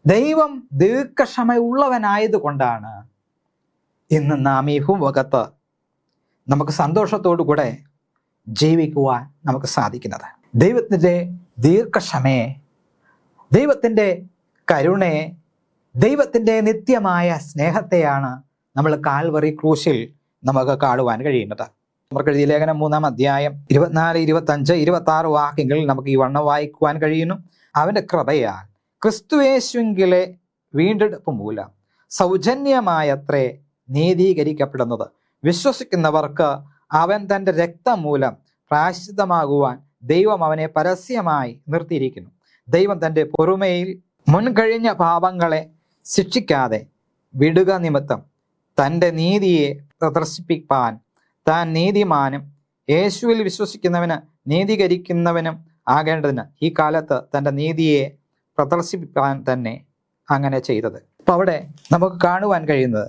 ദൈവം ദീർഘക്ഷമയുള്ളവനായത് കൊണ്ടാണ് ഇന്ന് നാം ഈ ഭൂമുഖത്ത് നമുക്ക് സന്തോഷത്തോടു കൂടെ ജീവിക്കുവാൻ നമുക്ക് സാധിക്കുന്നത്. ദൈവത്തിൻ്റെ ദീർഘക്ഷമയെ, ദൈവത്തിൻ്റെ കരുണയെ, ദൈവത്തിൻ്റെ നിത്യമായ സ്നേഹത്തെയാണ് നമ്മൾ കാൽവറി ക്രൂശിൽ നമുക്ക് കാണുവാൻ കഴിയുന്നത്. എഴുതിയ ലേഖനം 3-ാം അധ്യായം 24, 25, 26 വാക്യങ്ങളിൽ നമുക്ക് ഈ വണ്ണം വായിക്കുവാൻ കഴിയുന്നു. അവൻ്റെ കൃപയാൽ ക്രിസ്തുയേശുവിലെ വീണ്ടെടുപ്പ് മൂലം സൗജന്യമായത്രേ നീതീകരിക്കപ്പെടുന്നത്. വിശ്വസിക്കുന്നവർക്ക് അവൻ തൻ്റെ രക്തം മൂലം പ്രായശ്ചിത്തമാകുവാൻ ദൈവം അവനെ പരസ്യമായി നിർത്തിയിരിക്കുന്നു. ദൈവം തൻ്റെ പൊറുമയിൽ മുൻകഴിഞ്ഞ പാപങ്ങളെ ശിക്ഷിക്കാതെ വിടുക നിമിത്തം തൻ്റെ നീതിയെ പ്രദർശിപ്പിപ്പാൻ താൻ നീതിമാനും യേശുവിൽ വിശ്വസിക്കുന്നവന് നീതീകരിക്കുന്നവനും ആകേണ്ടതിന് ഈ കാലത്ത് തൻ്റെ നീതിയെ പ്രദർശിപ്പിക്കാൻ തന്നെ അങ്ങനെ ചെയ്തത്. അപ്പോൾ അവിടെ നമുക്ക് കാണുവാൻ കഴിയുന്നത്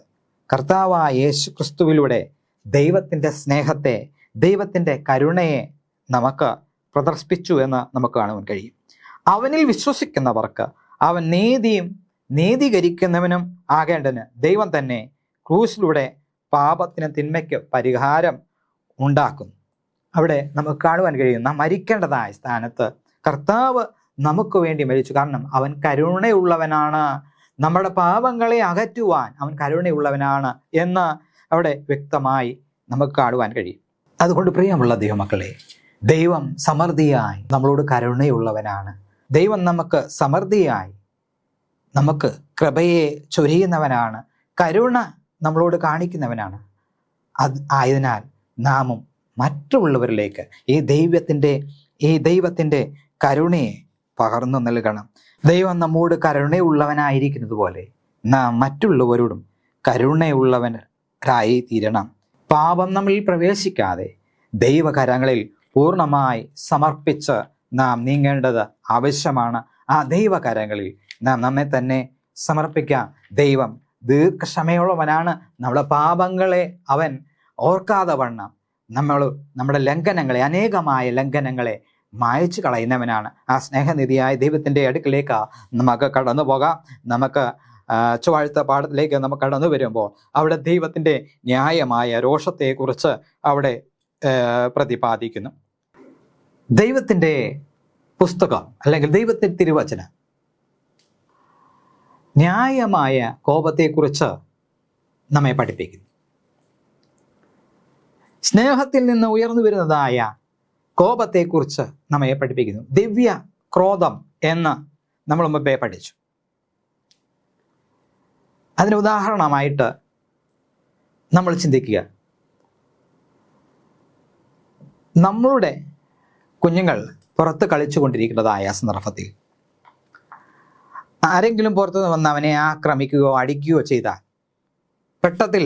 കർത്താവായ യേശു ക്രിസ്തുവിലൂടെ ദൈവത്തിൻ്റെ സ്നേഹത്തെ, ദൈവത്തിൻ്റെ കരുണയെ നമുക്ക് പ്രദർശിപ്പിച്ചു എന്ന് നമുക്ക് കാണുവാൻ കഴിയും. അവനിൽ വിശ്വസിക്കുന്നവർക്ക് അവൻ നീതിയും നീതീകരിക്കുന്നവനും ആകേണ്ടതിന് ദൈവം തന്നെ ക്രൂശിലൂടെ പാപത്തിന് തിന്മയ്ക്ക് പരിഹാരം ഉണ്ടാക്കുന്നു. അവിടെ നമുക്ക് കാണുവാൻ കഴിയും നാം മരിക്കേണ്ടതായ സ്ഥാനത്ത് കർത്താവ് നമുക്ക് വേണ്ടി മരിച്ചു. കാരണം അവൻ കരുണയുള്ളവനാണ്, നമ്മുടെ പാപങ്ങളെ അകറ്റുവാൻ അവൻ കരുണയുള്ളവനാണ് എന്ന് അവിടെ വ്യക്തമായി നമുക്ക് കാണുവാൻ കഴിയും. അതുകൊണ്ട് പ്രിയമുള്ള ദൈവമക്കളെ, ദൈവം സമൃദ്ധിയായി നമ്മളോട് കരുണയുള്ളവനാണ്. ദൈവം നമുക്ക് സമൃദ്ധിയായി നമുക്ക് കൃപയെ ചൊരിയുന്നവനാണ്, കരുണ നമ്മളോട് കാണിക്കുന്നവനാണ്. ആയതിനാൽ നാമും മറ്റുള്ളവരിലേക്ക് ഈ ദൈവത്തിൻ്റെ കരുണയെ പകർന്നു നൽകണം. ദൈവം നമ്മോട് കരുണയുള്ളവനായിരിക്കുന്നത് പോലെ നാം മറ്റുള്ളവരോടും കരുണയുള്ളവരായി തീരണം. പാപം നമ്മിൽ പ്രവേശിക്കാതെ ദൈവകരങ്ങളിൽ പൂർണ്ണമായി സമർപ്പിച്ച് നാം നീങ്ങേണ്ടത് ആവശ്യമാണ്. ആ ദൈവകരങ്ങളിൽ നാം നമ്മെ തന്നെ സമർപ്പിക്കാം. ദൈവം ദീർഘക്ഷമയുള്ളവനാണ്. നമ്മുടെ പാപങ്ങളെ അവൻ ഓർക്കാതെ വണ്ണം നമ്മുടെ ലംഘനങ്ങളെ, അനേകമായ ലംഘനങ്ങളെ മായച്ചു കളയുന്നവനാണ്. ആ സ്നേഹനിധിയായ ദൈവത്തിൻ്റെ അടുക്കിലേക്ക് നമുക്ക് കടന്നു പോകാം. നമുക്ക് ചൊവ്വാഴ്ച പാഠത്തിലേക്ക് നമുക്ക് കടന്നു വരുമ്പോൾ അവിടെ ദൈവത്തിൻ്റെ ന്യായമായ രോഷത്തെക്കുറിച്ച് അവിടെ പ്രതിപാദിക്കുന്നു. ദൈവത്തിൻ്റെ പുസ്തകം അല്ലെങ്കിൽ ദൈവത്തിൻ്റെ തിരുവചനം ന്യായമായ കോപത്തെക്കുറിച്ച് നമ്മെ പഠിപ്പിക്കുന്നു. സ്നേഹത്തിൽ നിന്ന് ഉയർന്നു വരുന്നതായ കോപത്തെക്കുറിച്ച് നമ്മെ പഠിപ്പിക്കുന്നു. ദിവ്യ ക്രോധം എന്ന് നമ്മൾ മുമ്പേ പഠിച്ചു. അതിന് ഉദാഹരണമായിട്ട് നമ്മൾ ചിന്തിക്കുക, നമ്മളുടെ കുഞ്ഞുങ്ങൾ പുറത്ത് കളിച്ചു കൊണ്ടിരിക്കുന്നതായ സന്ദർഭത്തിൽ ആരെങ്കിലും പുറത്തു വന്ന് അവനെ ആക്രമിക്കുകയോ അടിക്കുകയോ ചെയ്താൽ പെട്ടത്തിൽ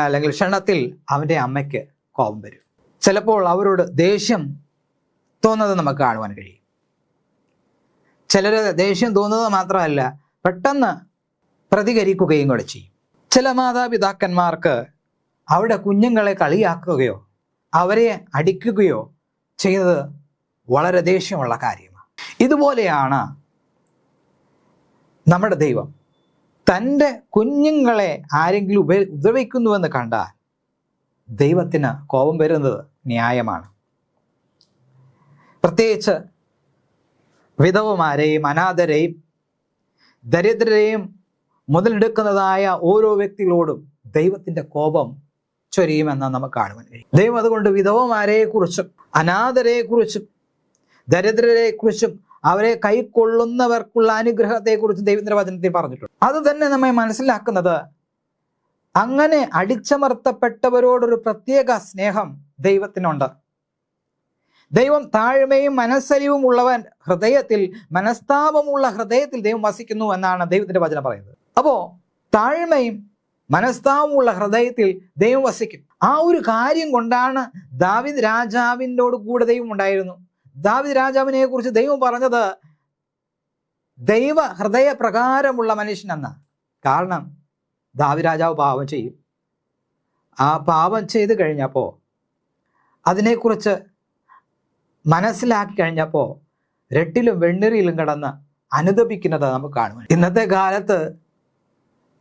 അല്ലെങ്കിൽ ക്ഷണത്തിൽ അവൻ്റെ അമ്മയ്ക്ക് കോപം വരും. ചിലപ്പോൾ അവരോട് ദേഷ്യം തോന്നുന്നത് നമുക്ക് കാണുവാൻ കഴിയും. ചിലർ ദേഷ്യം തോന്നുന്നത് മാത്രമല്ല, പെട്ടെന്ന് പ്രതികരിക്കുകയും കൂടെ ചെയ്യും. ചില മാതാപിതാക്കന്മാർക്ക് അവിടെ കുഞ്ഞുങ്ങളെ കളിയാക്കുകയോ അവരെ അടിക്കുകയോ ചെയ്യുന്നത് വളരെ ദേഷ്യമുള്ള കാര്യമാണ്. ഇതുപോലെയാണ് നമ്മുടെ ദൈവം. തൻ്റെ കുഞ്ഞുങ്ങളെ ആരെങ്കിലും ഉപദ്രവിക്കുന്നുവെന്ന് കണ്ടാൽ ദൈവത്തിന് കോപം വരുന്നത് ന്യായമാണ്. പ്രത്യേകിച്ച് വിധവമാരെയും അനാഥരെയും ദരിദ്രരെയും മുതലെടുക്കുന്നതായ ഓരോ വ്യക്തികളോടും ദൈവത്തിൻ്റെ കോപം ചൊരിയുമെന്ന് നമുക്ക് കാണുവാൻ കഴിയും. ദൈവം അതുകൊണ്ട് വിധവമാരെക്കുറിച്ചും അനാഥരെക്കുറിച്ചും ദരിദ്രരെക്കുറിച്ചും അവരെ കൈക്കൊള്ളുന്നവർക്കുള്ള അനുഗ്രഹത്തെക്കുറിച്ചും ദൈവത്തിൻ്റെ വചനത്തിൽ പറഞ്ഞിട്ടുണ്ട്. അത് തന്നെ നമ്മെ മനസ്സിലാക്കുന്നത് അങ്ങനെ അടിച്ചമർത്തപ്പെട്ടവരോടൊരു പ്രത്യേക സ്നേഹം ദൈവത്തിനുണ്ട്. ദൈവം താഴ്മയും മനസ്സലിവും ഉള്ളവൻ ഹൃദയത്തിൽ, മനസ്താപമുള്ള ഹൃദയത്തിൽ ദൈവം വസിക്കുന്നു എന്നാണ് ദൈവത്തിൻ്റെ വചനം പറയുന്നത്. അപ്പോൾ താഴ്മയും മനസ്താപമുള്ള ഹൃദയത്തിൽ ദൈവം വസിക്കും. ആ ഒരു കാര്യം കൊണ്ടാണ് ദാവീദ് രാജാവിനോട് കൂടെ ദൈവം ഉണ്ടായിരുന്നു. ദാവീദ് രാജാവിനെ കുറിച്ച് ദൈവം പറഞ്ഞത് ദൈവ ഹൃദയ പ്രകാരമുള്ള മനുഷ്യനെന്ന്. കാരണം ദാവീദ് രാജാവ് പാപം ചെയ്യും. ആ പാപം ചെയ്ത് കഴിഞ്ഞപ്പോൾ അതിനെക്കുറിച്ച് മനസ്സിലാക്കി കഴിഞ്ഞപ്പോൾ രട്ടിലും വെണ്ണീറിലും കിടന്ന് അനുതപിക്കുന്നത് നമുക്ക് കാണും. ഇന്നത്തെ കാലത്ത്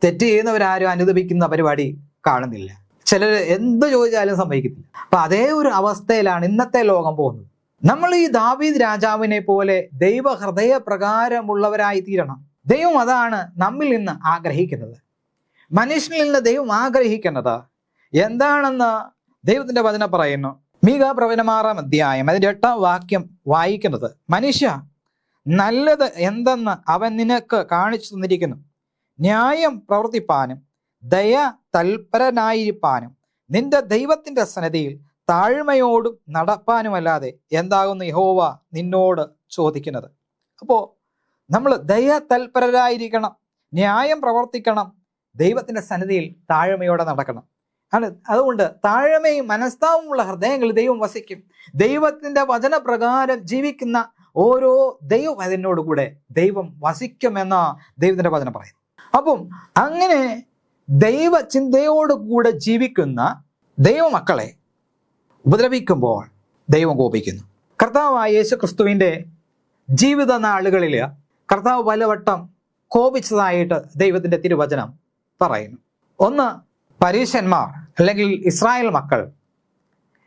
തെറ്റ് ചെയ്യുന്നവരാരും അനുതപിക്കുന്ന പരിപാടി കാണുന്നില്ല. ചിലർ എന്ത് ചോദിച്ചാലും സമ്മതിക്കത്തില്ല. അപ്പൊ അതേ ഒരു അവസ്ഥയിലാണ് ഇന്നത്തെ ലോകം പോകുന്നത്. നമ്മൾ ഈ ദാവീദ് രാജാവിനെ പോലെ ദൈവഹൃദയ പ്രകാരമുള്ളവരായി തീരണം. ദൈവം അതാണ് നമ്മിൽ നിന്ന് ആഗ്രഹിക്കുന്നത്. മനുഷ്യനിൽ നിന്ന് ദൈവം ആഗ്രഹിക്കുന്നത് എന്താണെന്ന് ദൈവത്തിന്റെ വചനം പറയുന്നു. മീഖ പ്രവചനം 6-ാം അധ്യായം അതിന്റെ 8-ാം വാക്യം വായിക്കുന്നത്, മനുഷ്യ, നല്ലത് എന്തെന്ന് അവൻ നിനക്ക് കാണിച്ചു തന്നിരിക്കുന്നു. ന്യായം പ്രവർത്തിപ്പാനും ദയ തൽപരനായിരിക്കാനും നിന്റെ ദൈവത്തിന്റെ സന്നിധിയിൽ താഴ്മയോടും നടപ്പാനുമല്ലാതെ എന്താകുന്നു യഹോവ നിന്നോട് ചോദിക്കുന്നത്. അപ്പോൾ നമ്മൾ ദയ തൽപരരായിരിക്കണം, ന്യായം പ്രവർത്തിക്കണം, ദൈവത്തിന്റെ സന്നിധിയിൽ താഴ്മയോടെ നടക്കണം. അതുകൊണ്ട് താഴ്മയും മനസ്താവുമുള്ള ഹൃദയങ്ങളിൽ ദൈവം വസിക്കും. ദൈവത്തിന്റെ വചനപ്രകാരം ജീവിക്കുന്ന ഓരോ ദൈവവചനോട് കൂടെ ദൈവം വസിക്കുമെന്ന ദൈവത്തിന്റെ വചനം പറയുന്നു. അപ്പം അങ്ങനെ ദൈവചിന്തയോട് കൂടെ ജീവിക്കുന്ന ദൈവമക്കളെ ഉപദ്രവിക്കുമ്പോൾ ദൈവം കോപിക്കുന്നു. കർത്താവായ യേശു ക്രിസ്തുവിന്റെ ജീവിത നാളുകളിൽ കർത്താവ് പലവട്ടം കോപിച്ചതായിട്ട് ദൈവത്തിന്റെ തിരുവചനം പറയുന്നു. ഒന്ന്, പരീശന്മാർ അല്ലെങ്കിൽ ഇസ്രായേൽ മക്കൾ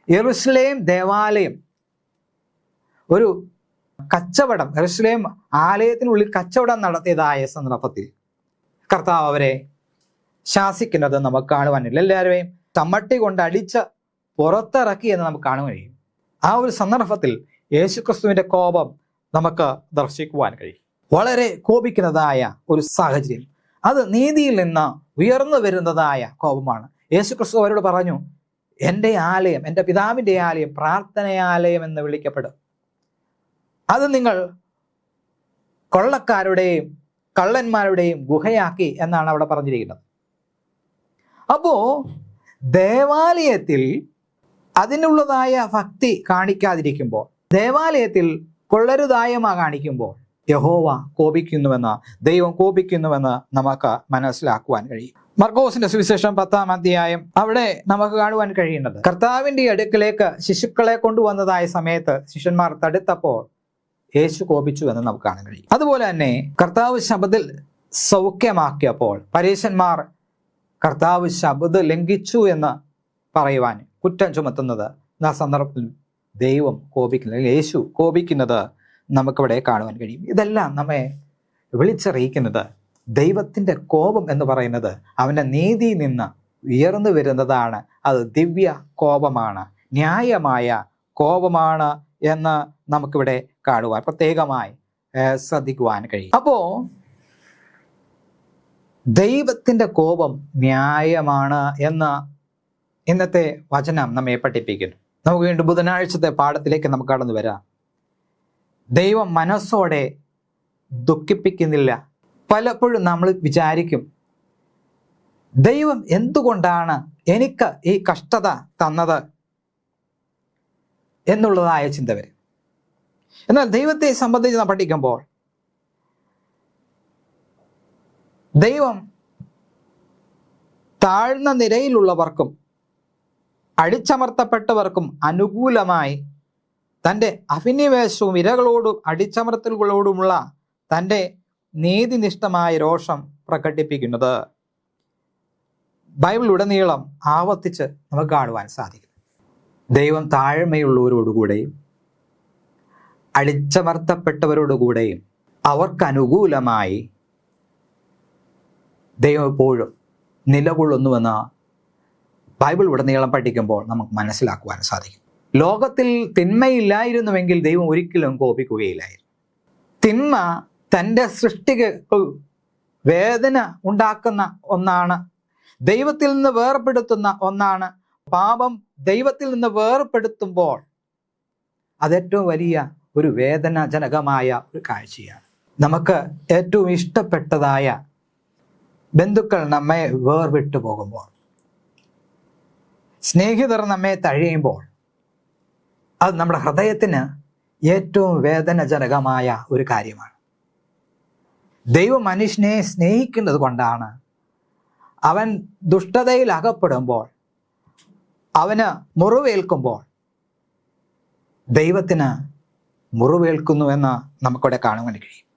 യെരുശലേം ദേവാലയം ഒരു കച്ചവടം, യെരുശലേം ആലയത്തിനുള്ളിൽ കച്ചവടം നടത്തിയതായ സന്ദർഭത്തിൽ കർത്താവ് അവരെ ശാസിക്കുന്നത് നമുക്ക് കാണുവാനില്ല. എല്ലാവരെയും ചമ്മട്ടി കൊണ്ട് അടിച്ച് പുറത്തിറക്കി എന്ന് നമുക്ക് കാണുവാൻ കഴിയും. ആ ഒരു സന്ദർഭത്തിൽ യേശുക്രിസ്തുവിന്റെ കോപം നമുക്ക് ദർശിക്കുവാൻ കഴിയും. വളരെ കോപിക്കുന്നതായ ഒരു സാഹചര്യം, അത് നീതിയിൽ നിന്ന് ഉയർന്നു വരുന്നതായ കോപമാണ്. യേശുക്രിസ്തു അവരോട് പറഞ്ഞു, എൻ്റെ ആലയം, എൻ്റെ പിതാവിൻ്റെ ആലയം പ്രാർത്ഥനയാലയം എന്ന് വിളിക്കപ്പെടും. അത് നിങ്ങൾ കൊള്ളക്കാരുടെയും കള്ളന്മാരുടെയും ഗുഹയാക്കി എന്നാണ് അവിടെ പറഞ്ഞിരിക്കുന്നത്. അപ്പോ ദേവാലയത്തിൽ അതിനുള്ളതായ ഭക്തി കാണിക്കാതിരിക്കുമ്പോൾ, ദേവാലയത്തിൽ കൊള്ളരുതായ്മ കാണിക്കുമ്പോൾ യഹോവ കോപിക്കുന്നുവെന്ന്, ദൈവം കോപിക്കുന്നുവെന്ന് നമുക്ക് മനസ്സിലാക്കുവാൻ കഴിയും. മർക്കോസിന്റെ സുവിശേഷം 10-ാം അധ്യായം അവിടെ നമുക്ക് കാണുവാൻ കഴിയുന്നത്, കർത്താവിന്റെ അടുക്കിലേക്ക് ശിശുക്കളെ കൊണ്ടുവന്നതായ സമയത്ത് ശിഷ്യന്മാർ തടുത്തപ്പോൾ യേശു കോപിച്ചു എന്ന് നമുക്ക് കാണാൻ കഴിയും. അതുപോലെ തന്നെ കർത്താവ് ശബത്തിൽ സൗഖ്യമാക്കിയപ്പോൾ പരീശന്മാർ കർത്താവ് ശബത്ത് ലംഘിച്ചു എന്ന് പറയുവാൻ കുറ്റം ചുമത്തുന്നത് ആ സന്ദർഭത്തിൽ ദൈവം കോപിക്കുന്നത്, യേശു കോപിക്കുന്നത് നമുക്കിവിടെ കാണുവാൻ കഴിയും. ഇതെല്ലാം നമ്മെ വിളിച്ചറിയിക്കുന്നത് ദൈവത്തിൻ്റെ കോപം എന്ന് പറയുന്നത് അവൻ്റെ നീതിയിൽ നിന്ന് ഉയർന്നു വരുന്നതാണ്. അത് ദിവ്യ കോപമാണ്, ന്യായമായ കോപമാണ് എന്ന് നമുക്കിവിടെ കാണുവാൻ പ്രത്യേകമായി ശ്രദ്ധിക്കുവാൻ കഴിയും. അപ്പോ ദൈവത്തിൻ്റെ കോപം ന്യായമാണ് എന്ന് ഇന്നത്തെ വചനം നമ്മെ പഠിപ്പിക്കുന്നു. നമുക്ക് വീണ്ടും ബുധനാഴ്ചത്തെ പാഠത്തിലേക്ക് നമുക്ക് കടന്നു വരാം. ദൈവം മനസ്സോടെ ദുഃഖിപ്പിക്കുന്നില്ല. പലപ്പോഴും നമ്മൾ വിചാരിക്കും, ദൈവം എന്തുകൊണ്ടാണ് എനിക്ക് ഈ കഷ്ടത തന്നത് എന്നുള്ളതായ ചിന്ത വരും. എന്നാൽ ദൈവത്തെ സംബന്ധിച്ച് നാം പഠിക്കുമ്പോൾ ദൈവം താഴ്ന്ന നിരയിലുള്ളവർക്കും അടിച്ചമർത്തപ്പെട്ടവർക്കും അനുകൂലമായി തൻ്റെ അഭിനിവേശവും ഇരകളോടും അടിച്ചമർത്തലുകളോടുമുള്ള തൻ്റെ നീതിനിഷ്ഠമായ രോഷം പ്രകടിപ്പിക്കുന്നത് ബൈബിളിലുടനീളം ആവർത്തിച്ച് നമുക്ക് കാണുവാൻ സാധിക്കും. ദൈവം താഴ്മയുള്ളവരോടുകൂടെയും അടിച്ചമർത്തപ്പെട്ടവരോടുകൂടെയും അവർക്കനുകൂലമായി ദൈവം എപ്പോഴും നിലകൊള്ളുന്നുവെന്ന് ബൈബിൾ ഉടനീളം പഠിക്കുമ്പോൾ നമുക്ക് മനസ്സിലാക്കുവാൻ സാധിക്കും. ലോകത്തിൽ തിന്മയില്ലായിരുന്നുവെങ്കിൽ ദൈവം ഒരിക്കലും കോപിക്കുകയില്ലായിരുന്നു. തിന്മ തൻ്റെ സൃഷ്ടിക്ക് വേദന ഉണ്ടാക്കുന്ന ഒന്നാണ്, ദൈവത്തിൽ നിന്ന് വേർപെടുത്തുന്ന ഒന്നാണ്. പാപം ദൈവത്തിൽ നിന്ന് വേർപെടുത്തുമ്പോൾ അതേറ്റവും വലിയ ഒരു വേദനാജനകമായ ഒരു കാഴ്ചയാണ്. നമുക്ക് ഏറ്റവും ഇഷ്ടപ്പെട്ടതായ ബന്ധുക്കൾ നമ്മെ വേർവിട്ടു പോകുമ്പോൾ, സ്നേഹിതർ നമ്മെ തഴയുമ്പോൾ, അത് നമ്മുടെ ഹൃദയത്തിന് ഏറ്റവും വേദനാജനകമായ ഒരു കാര്യമാണ്. ദൈവം മനുഷ്യനെ സ്നേഹിക്കുന്നത് കൊണ്ടാണ് അവൻ ദുഷ്ടതയിൽ അകപ്പെടുമ്പോൾ, അവന് മുറിവേൽക്കുമ്പോൾ ദൈവത്തിന് മുറിവേൽക്കുന്നുവെന്ന് നമുക്കിവിടെ കാണുവാൻ കഴിയും.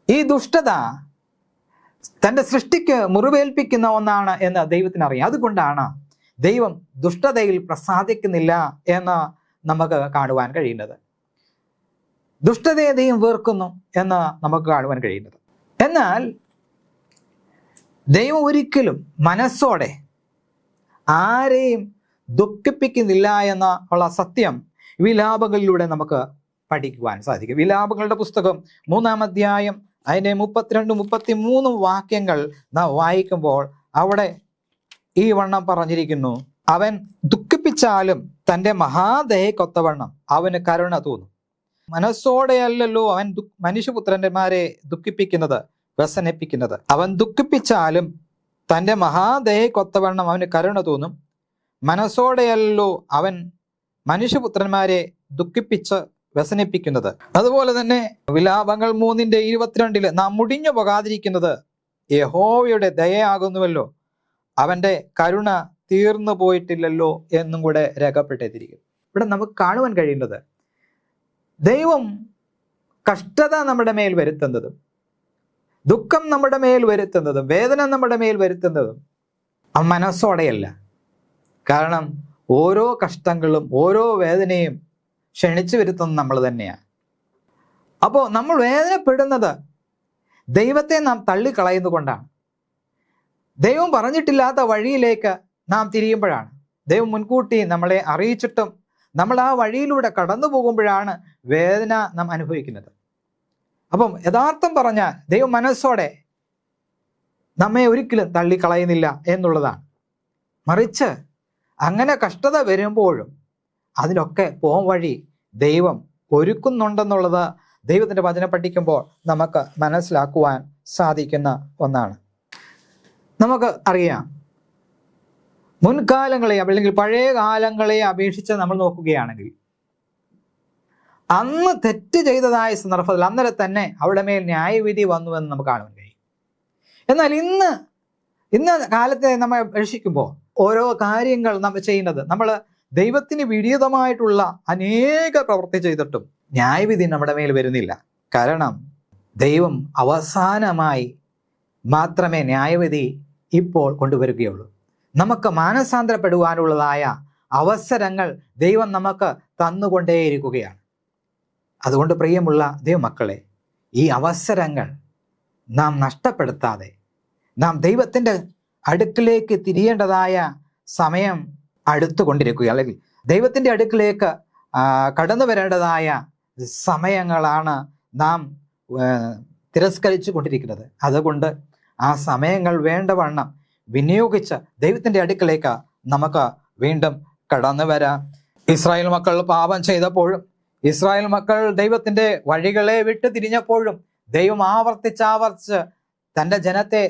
ഈ ദുഷ്ടത തൻ്റെ സൃഷ്ടിക്ക് മുറിവേൽപ്പിക്കുന്ന ഒന്നാണ് എന്ന് ദൈവത്തിന് അറിയാം. അതുകൊണ്ടാണ് ദൈവം ദുഷ്ടതയിൽ പ്രസാദിക്കുന്നില്ല എന്ന് നമുക്ക് കാണുവാൻ കഴിയുന്നത്. ദുഷ്ടതയെ ദൈവം വെറുക്കുന്നു എന്ന് നമുക്ക് കാണുവാൻ കഴിയുന്നത്. എന്നാൽ ദൈവം ഒരിക്കലും മനസ്സോടെ ആരെയും ദുഃഖിപ്പിക്കുന്നില്ല എന്ന ഉള്ള സത്യം വിലാപങ്ങളിലൂടെ നമുക്ക് പഠിക്കുവാൻ സാധിക്കും. വിലാപങ്ങളുടെ പുസ്തകം 3-ാം അധ്യായം അതിൻ്റെ 32-33 വാക്യങ്ങൾ നാം വായിക്കുമ്പോൾ അവിടെ ഈ വണ്ണം പറഞ്ഞിരിക്കുന്നു: അവൻ ദുഃഖിപ്പിച്ചാലും തൻ്റെ മഹാദയക്കൊത്തവണ്ണം അവന് കരുണ തോന്നും. മനസ്സോടെയല്ലല്ലോ അവൻ മനുഷ്യപുത്രന്മാരെ ദുഃഖിപ്പിക്കുന്നത്, വ്യസനിപ്പിക്കുന്നത്. അവൻ ദുഃഖിപ്പിച്ചാലും തൻ്റെ മഹാദയക്കൊത്തവണ്ണം അവന് കരുണ തോന്നും. മനസ്സോടെയല്ലോ അവൻ മനുഷ്യപുത്രന്മാരെ ദുഃഖിപ്പിച്ച് വ്യസനിപ്പിക്കുന്നത്. അതുപോലെ തന്നെ വിലാപങ്ങൾ 3:22 നാം മുടിഞ്ഞു പോകാതിരിക്കുന്നത് യഹോവയുടെ ദയയാകുന്നുവല്ലോ, അവന്റെ കരുണ തീർന്നു പോയിട്ടില്ലല്ലോ എന്നും കൂടെ രേഖപ്പെടുത്തിയിരിക്കും. ഇവിടെ നമുക്ക് കാണുവാൻ കഴിയുന്നത് ദൈവം കഷ്ടത നമ്മുടെ മേൽ വരുത്തുന്നതും ദുഃഖം നമ്മുടെ മേൽ വരുത്തുന്നതും വേദന നമ്മുടെ മേൽ വരുത്തുന്നതും മനസ്സോടെയല്ല. കാരണം ഓരോ കഷ്ടങ്ങളും ഓരോ വേദനയും ക്ഷണിച്ചു വരുത്തുന്നത് നമ്മൾ തന്നെയാണ്. അപ്പോൾ നമ്മൾ വേദനപ്പെടുന്നത് ദൈവത്തെ നാം തള്ളിക്കളയുന്നത് കൊണ്ടാണ്. ദൈവം പറഞ്ഞിട്ടില്ലാത്ത വഴിയിലേക്ക് നാം തിരിയുമ്പോഴാണ്, ദൈവം മുൻകൂട്ടി നമ്മളെ അറിയിച്ചിട്ടും നമ്മൾ ആ വഴിയിലൂടെ കടന്നു പോകുമ്പോഴാണ് വേദന നാം അനുഭവിക്കുന്നത്. അപ്പം യഥാർത്ഥം പറഞ്ഞാൽ ദൈവം മനസ്സോടെ നമ്മെ ഒരിക്കലും തള്ളിക്കളയുന്നില്ല എന്നുള്ളതാണ്. മറിച്ച് അങ്ങനെ കഷ്ടത വരുമ്പോഴും അതിനൊക്കെ പോം വഴി ദൈവം ഒരുക്കുന്നുണ്ടെന്നുള്ളത് ദൈവത്തിൻ്റെ വചനം പഠിക്കുമ്പോൾ നമുക്ക് മനസ്സിലാക്കുവാൻ സാധിക്കുന്ന ഒന്നാണ്. നമുക്ക് അറിയാം, മുൻകാലങ്ങളെ അല്ലെങ്കിൽ പഴയ കാലങ്ങളെ അപേക്ഷിച്ച് നമ്മൾ നോക്കുകയാണെങ്കിൽ അന്ന് തെറ്റ് ചെയ്തതായ സന്ദർഭത്തിൽ അന്നേരം തന്നെ അവിടെ മേൽ ന്യായവിധി വന്നുവെന്ന് നമുക്ക് കാണുവാൻ കഴിയും. എന്നാൽ ഇന്ന് കാലത്തെ നമ്മൾ അപേക്ഷിക്കുമ്പോൾ ഓരോ കാര്യങ്ങൾ നമ്മൾ ചെയ്യുന്നത്, നമ്മൾ ദൈവത്തിന് വിപരീതമായിട്ടുള്ള അനേക പ്രവൃത്തി ചെയ്തിട്ടും ന്യായവിധി നമ്മുടെ മേൽ വരുന്നില്ല. കാരണം ദൈവം അവസാനമായി മാത്രമേ ന്യായവിധി ഇപ്പോൾ കൊണ്ടുവരികയുള്ളൂ. നമുക്ക് മാനസാന്തരപ്പെടുവാനുള്ളതായ അവസരങ്ങൾ ദൈവം നമുക്ക് തന്നുകൊണ്ടേയിരിക്കുകയാണ്. അതുകൊണ്ട് പ്രിയമുള്ള ദൈവമക്കളെ, ഈ അവസരങ്ങൾ നാം നഷ്ടപ്പെടുത്താതെ നാം ദൈവത്തിൻ്റെ അടുക്കിലേക്ക് തിരിയേണ്ടതായ സമയം അടുത്തുകൊണ്ടിരിക്കുക, അല്ലെങ്കിൽ ദൈവത്തിൻ്റെ അടുക്കിലേക്ക് കടന്നു വരേണ്ടതായ സമയങ്ങളാണ് നാം തിരസ്കരിച്ചു കൊണ്ടിരിക്കുന്നത്. അതുകൊണ്ട് ആ സമയങ്ങൾ വേണ്ടവണ്ണം വിനിയോഗിച്ച് ദൈവത്തിൻ്റെ അടുക്കിലേക്ക് നമുക്ക് വീണ്ടും കടന്നു വരാം. ഇസ്രായേൽ മക്കൾ പാപം ചെയ്തപ്പോഴും ഇസ്രായേൽ മക്കൾ ദൈവത്തിൻ്റെ വഴികളെ വിട്ടു തിരിഞ്ഞപ്പോഴും ദൈവം ആവർത്തിച്ച് തൻ്റെ ജനത്തെ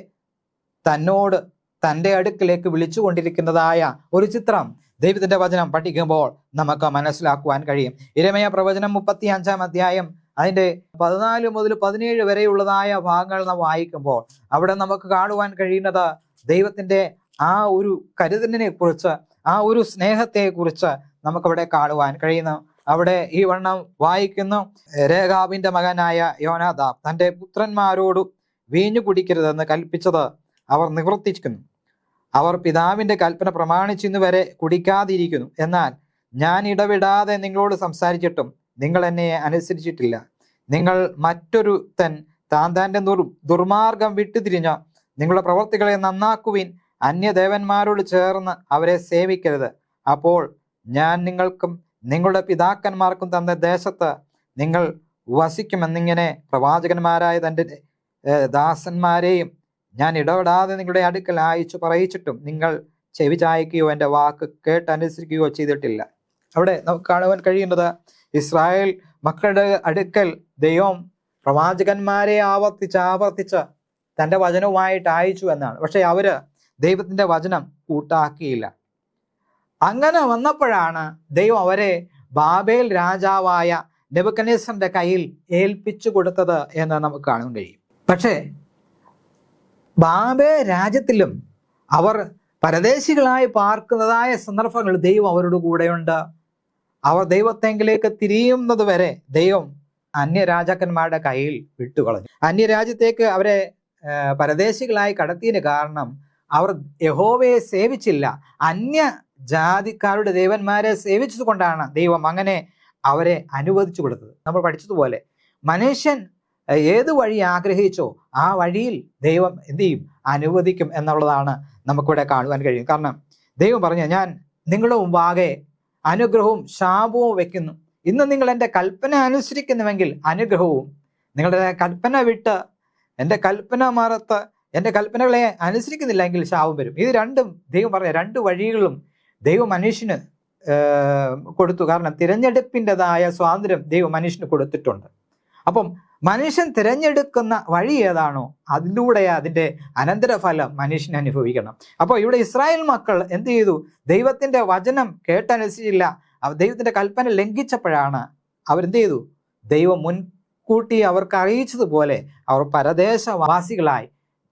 തന്നോട് തൻ്റെ അടുക്കിലേക്ക് വിളിച്ചുകൊണ്ടിരിക്കുന്നതായ ഒരു ചിത്രം ദൈവത്തിൻ്റെ വചനം പഠിക്കുമ്പോൾ നമുക്ക് മനസ്സിലാക്കുവാൻ കഴിയും. യിരെമ്യാ പ്രവചനം 35-ാം അധ്യായം അതിൻ്റെ 14 മുതൽ 17 വരെയുള്ളതായ ഭാഗങ്ങൾ നാം വായിക്കുമ്പോൾ അവിടെ നമുക്ക് കാണുവാൻ കഴിയുന്നത് ദൈവത്തിൻ്റെ ആ ഒരു കരുതലിനെ കുറിച്ച്, ആ ഒരു സ്നേഹത്തെ കുറിച്ച് നമുക്കവിടെ കാണുവാൻ കഴിയുന്നു. അവിടെ ഈ വണ്ണം വായിക്കുന്നു: രേഖാബിന്റെ മകനായ യോനാദാബ് തൻ്റെ പുത്രന്മാരോട് വീഞ്ഞു കുടിക്കരുതെന്ന് കൽപ്പിച്ചത് അവർ നിവർത്തിക്കുന്നു. അവർ പിതാവിൻ്റെ കൽപ്പന പ്രമാണിച്ചിന്ന് വരെ കുടിക്കാതിരിക്കുന്നു. എന്നാൽ ഞാൻ ഇടവിടാതെ നിങ്ങളോട് സംസാരിച്ചിട്ടും നിങ്ങൾ എന്നെ അനുസരിച്ചിട്ടില്ല. നിങ്ങൾ മറ്റൊരുത്തൻ താൻ്റെ ദുർമാർഗം വിട്ടുതിരിഞ്ഞ നിങ്ങളുടെ പ്രവൃത്തികളെ നന്നാക്കുവിൻ. അന്യദേവന്മാരോട് ചേർന്ന് അവരെ സേവിക്കരുത്. അപ്പോൾ ഞാൻ നിങ്ങൾക്കും നിങ്ങളുടെ പിതാക്കന്മാർക്കും തന്ന ദേശത്ത് നിങ്ങൾ വസിക്കുമെന്നിങ്ങനെ പ്രവാചകന്മാരായ തൻ്റെ ദാസന്മാരെയും ഞാൻ ഇടപെടാതെ നിങ്ങളുടെ അടുക്കൽ അയച്ചു പറയിച്ചിട്ടും നിങ്ങൾ ചെവി ചായ്ക്കുകയോ എൻ്റെ വാക്ക് കേട്ടനുസരിക്കുകയോ ചെയ്തിട്ടില്ല. അവിടെ നമുക്ക് കാണുവാൻ കഴിയുന്നത് ഇസ്രായേൽ മക്കളുടെ അടുക്കൽ ദൈവം പ്രവാചകന്മാരെ ആവർത്തിച്ച് തൻ്റെ വചനവുമായിട്ട് അയച്ചു എന്നാണ്. പക്ഷെ അവര് ദൈവത്തിൻ്റെ വചനം കൂട്ടാക്കിയില്ല. അങ്ങനെ വന്നപ്പോഴാണ് ദൈവം അവരെ ബാബേൽ രാജാവായ നെബൂഖദ്നേസറിന്റെ കയ്യിൽ ഏൽപ്പിച്ചു കൊടുത്തത് എന്ന് നമുക്ക് കാണാൻ കഴിയും. പക്ഷേ ബാബേൽ രാജ്യത്തിലും അവർ പരദേശികളായി പാർക്കുന്നതായ സന്ദർഭങ്ങൾ ദൈവം അവരുടെ കൂടെയുണ്ട്. അവർ ദൈവത്തെങ്കിലേക്ക് തിരിയുന്നത് വരെ ദൈവം അന്യരാജാക്കന്മാരുടെ കയ്യിൽ വിട്ടുകളഞ്ഞു. അന്യരാജ്യത്തേക്ക് അവരെ പരദേശികളായി കടത്തിയതിന് കാരണം അവർ യഹോവയെ സേവിച്ചില്ല, അന്യ ജാതിക്കാരുടെ ദേവന്മാരെ സേവിച്ചത് കൊണ്ടാണ് ദൈവം അങ്ങനെ അവരെ അനുവദിച്ചു കൊടുത്തത്. നമ്മൾ പഠിച്ചതുപോലെ മനുഷ്യൻ ഏത് വഴി ആഗ്രഹിച്ചോ ആ വഴിയിൽ ദൈവം എന്ത് ചെയ്യും? അനുവദിക്കും എന്നുള്ളതാണ് നമുക്കിവിടെ കാണുവാൻ കഴിയും. കാരണം ദൈവം പറഞ്ഞു, ഞാൻ നിങ്ങളുടെ മുമ്പാകെ അനുഗ്രഹവും ശാപവും വെക്കുന്നു. ഇന്ന് നിങ്ങൾ എൻ്റെ കൽപ്പന അനുസരിക്കുന്നുവെങ്കിൽ അനുഗ്രഹവും, നിങ്ങളുടെ കൽപ്പന വിട്ട് എൻ്റെ കൽപ്പന മറത്ത് എൻ്റെ കൽപ്പനകളെ അനുസരിക്കുന്നില്ലെങ്കിൽ ശാപം വരും. ഇത് രണ്ടും ദൈവം പറഞ്ഞ രണ്ട് വഴികളും ദൈവം മനുഷ്യന് കൊടുത്തു. കാരണം തിരഞ്ഞെടുപ്പിൻ്റെതായ സ്വാതന്ത്ര്യം ദൈവം മനുഷ്യന് കൊടുത്തിട്ടുണ്ട്. അപ്പം മനുഷ്യൻ തിരഞ്ഞെടുക്കുന്ന വഴി ഏതാണോ അതിലൂടെ അതിൻ്റെ അനന്തരഫലം മനുഷ്യൻ അനുഭവിക്കണം. അപ്പോൾ ഇവിടെ ഇസ്രായേൽ മക്കൾ എന്ത് ചെയ്തു? ദൈവത്തിൻ്റെ വചനം കേട്ടനുസരിച്ചില്ല. ദൈവത്തിൻ്റെ കൽപ്പന ലംഘിച്ചപ്പോഴാണ് അവരെന്ത് ചെയ്തു? ദൈവം മുൻകൂട്ടി അവർക്ക് അറിയിച്ചതുപോലെ അവർ പരദേശവാസികളായി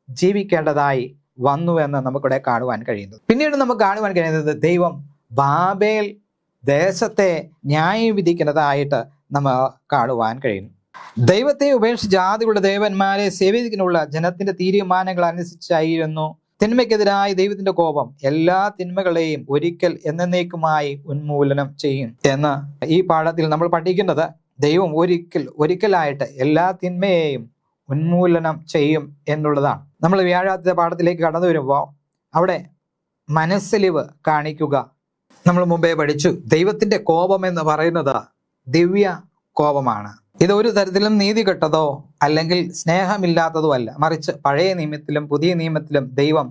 ജീവിക്കേണ്ടതായി വന്നു എന്ന് നമുക്കിവിടെ കാണുവാൻ കഴിയുന്നു. പിന്നീട് നമുക്ക് കാണുവാൻ കഴിയുന്നത് ദൈവം ബാബേൽ ദേശത്തെ ന്യായം വിധിക്കുന്നതായിട്ട് നമ്മൾ കാണുവാൻ കഴിയുന്നു. ദൈവത്തെ ഉപേക്ഷിച്ച് ജാതികളുടെ ദേവന്മാരെ സേവിക്കാനുള്ള ജനത്തിന്റെ തീരുമാനങ്ങൾ അനുസരിച്ചായിരുന്നു തിന്മയ്ക്കെതിരായി ദൈവത്തിന്റെ കോപം എല്ലാ തിന്മകളെയും ഒരിക്കൽ എന്നേക്കുമായി ഉന്മൂലനം ചെയ്യും എന്ന് ഈ പാഠത്തിൽ നമ്മൾ പഠിക്കുന്നത്. ദൈവം ഒരിക്കലായിട്ട് എല്ലാ തിന്മയെയും ഉന്മൂലനം ചെയ്യും എന്നുള്ളതാണ്. നമ്മൾ വ്യാഴാഴ്ച പാഠത്തിലേക്ക് കടന്നു വരുമ്പോൾ അവിടെ മനസ്സലിവ് കാണിക്കുക. നമ്മൾ മുമ്പേ പഠിച്ചു, ദൈവത്തിന്റെ കോപം എന്ന് പറയുന്നത് ദിവ്യ കോപമാണ്. ഇത് ഒരു തരത്തിലും നീതി കെട്ടതോ അല്ലെങ്കിൽ സ്നേഹമില്ലാത്തതോ അല്ല. മറിച്ച് പഴയ നിയമത്തിലും പുതിയ നിയമത്തിലും ദൈവം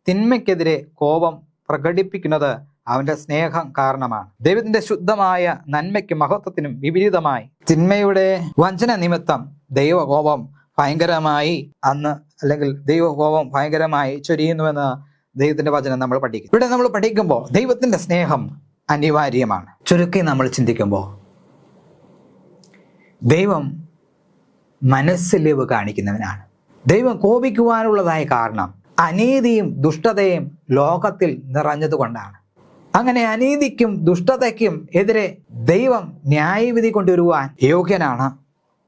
തിന്മയ്ക്കെതിരെ കോപം പ്രകടിപ്പിക്കുന്നത് അവന്റെ സ്നേഹം കാരണമാണ്. ദൈവത്തിന്റെ ശുദ്ധമായ നന്മയ്ക്കും മഹത്വത്തിനും വിപരീതമായി തിന്മയുടെ വഞ്ചന നിമിത്തം ദൈവകോപം ഭയങ്കരമായി ദൈവകോപം ഭയങ്കരമായി ചൊരിയുന്നുവെന്ന് ദൈവത്തിന്റെ വചനം നമ്മൾ പഠിക്കും. ഇവിടെ നമ്മൾ പഠിക്കുമ്പോൾ ദൈവത്തിന്റെ സ്നേഹം അനിവാര്യമാണ്. ചുരുക്കി നമ്മൾ ചിന്തിക്കുമ്പോൾ ദൈവം മനസ്സലിവ് കാണിക്കുന്നവനാണ്. ദൈവം കോപിക്കുവാനുള്ളതായ കാരണം അനീതിയും ദുഷ്ടതയും ലോകത്തിൽ നിറഞ്ഞതുകൊണ്ടാണ്. അങ്ങനെ അനീതിക്കും ദുഷ്ടതയ്ക്കും എതിരെ ദൈവം ന്യായവിധി കൊണ്ടുവരുവാൻ യോഗ്യനാണ്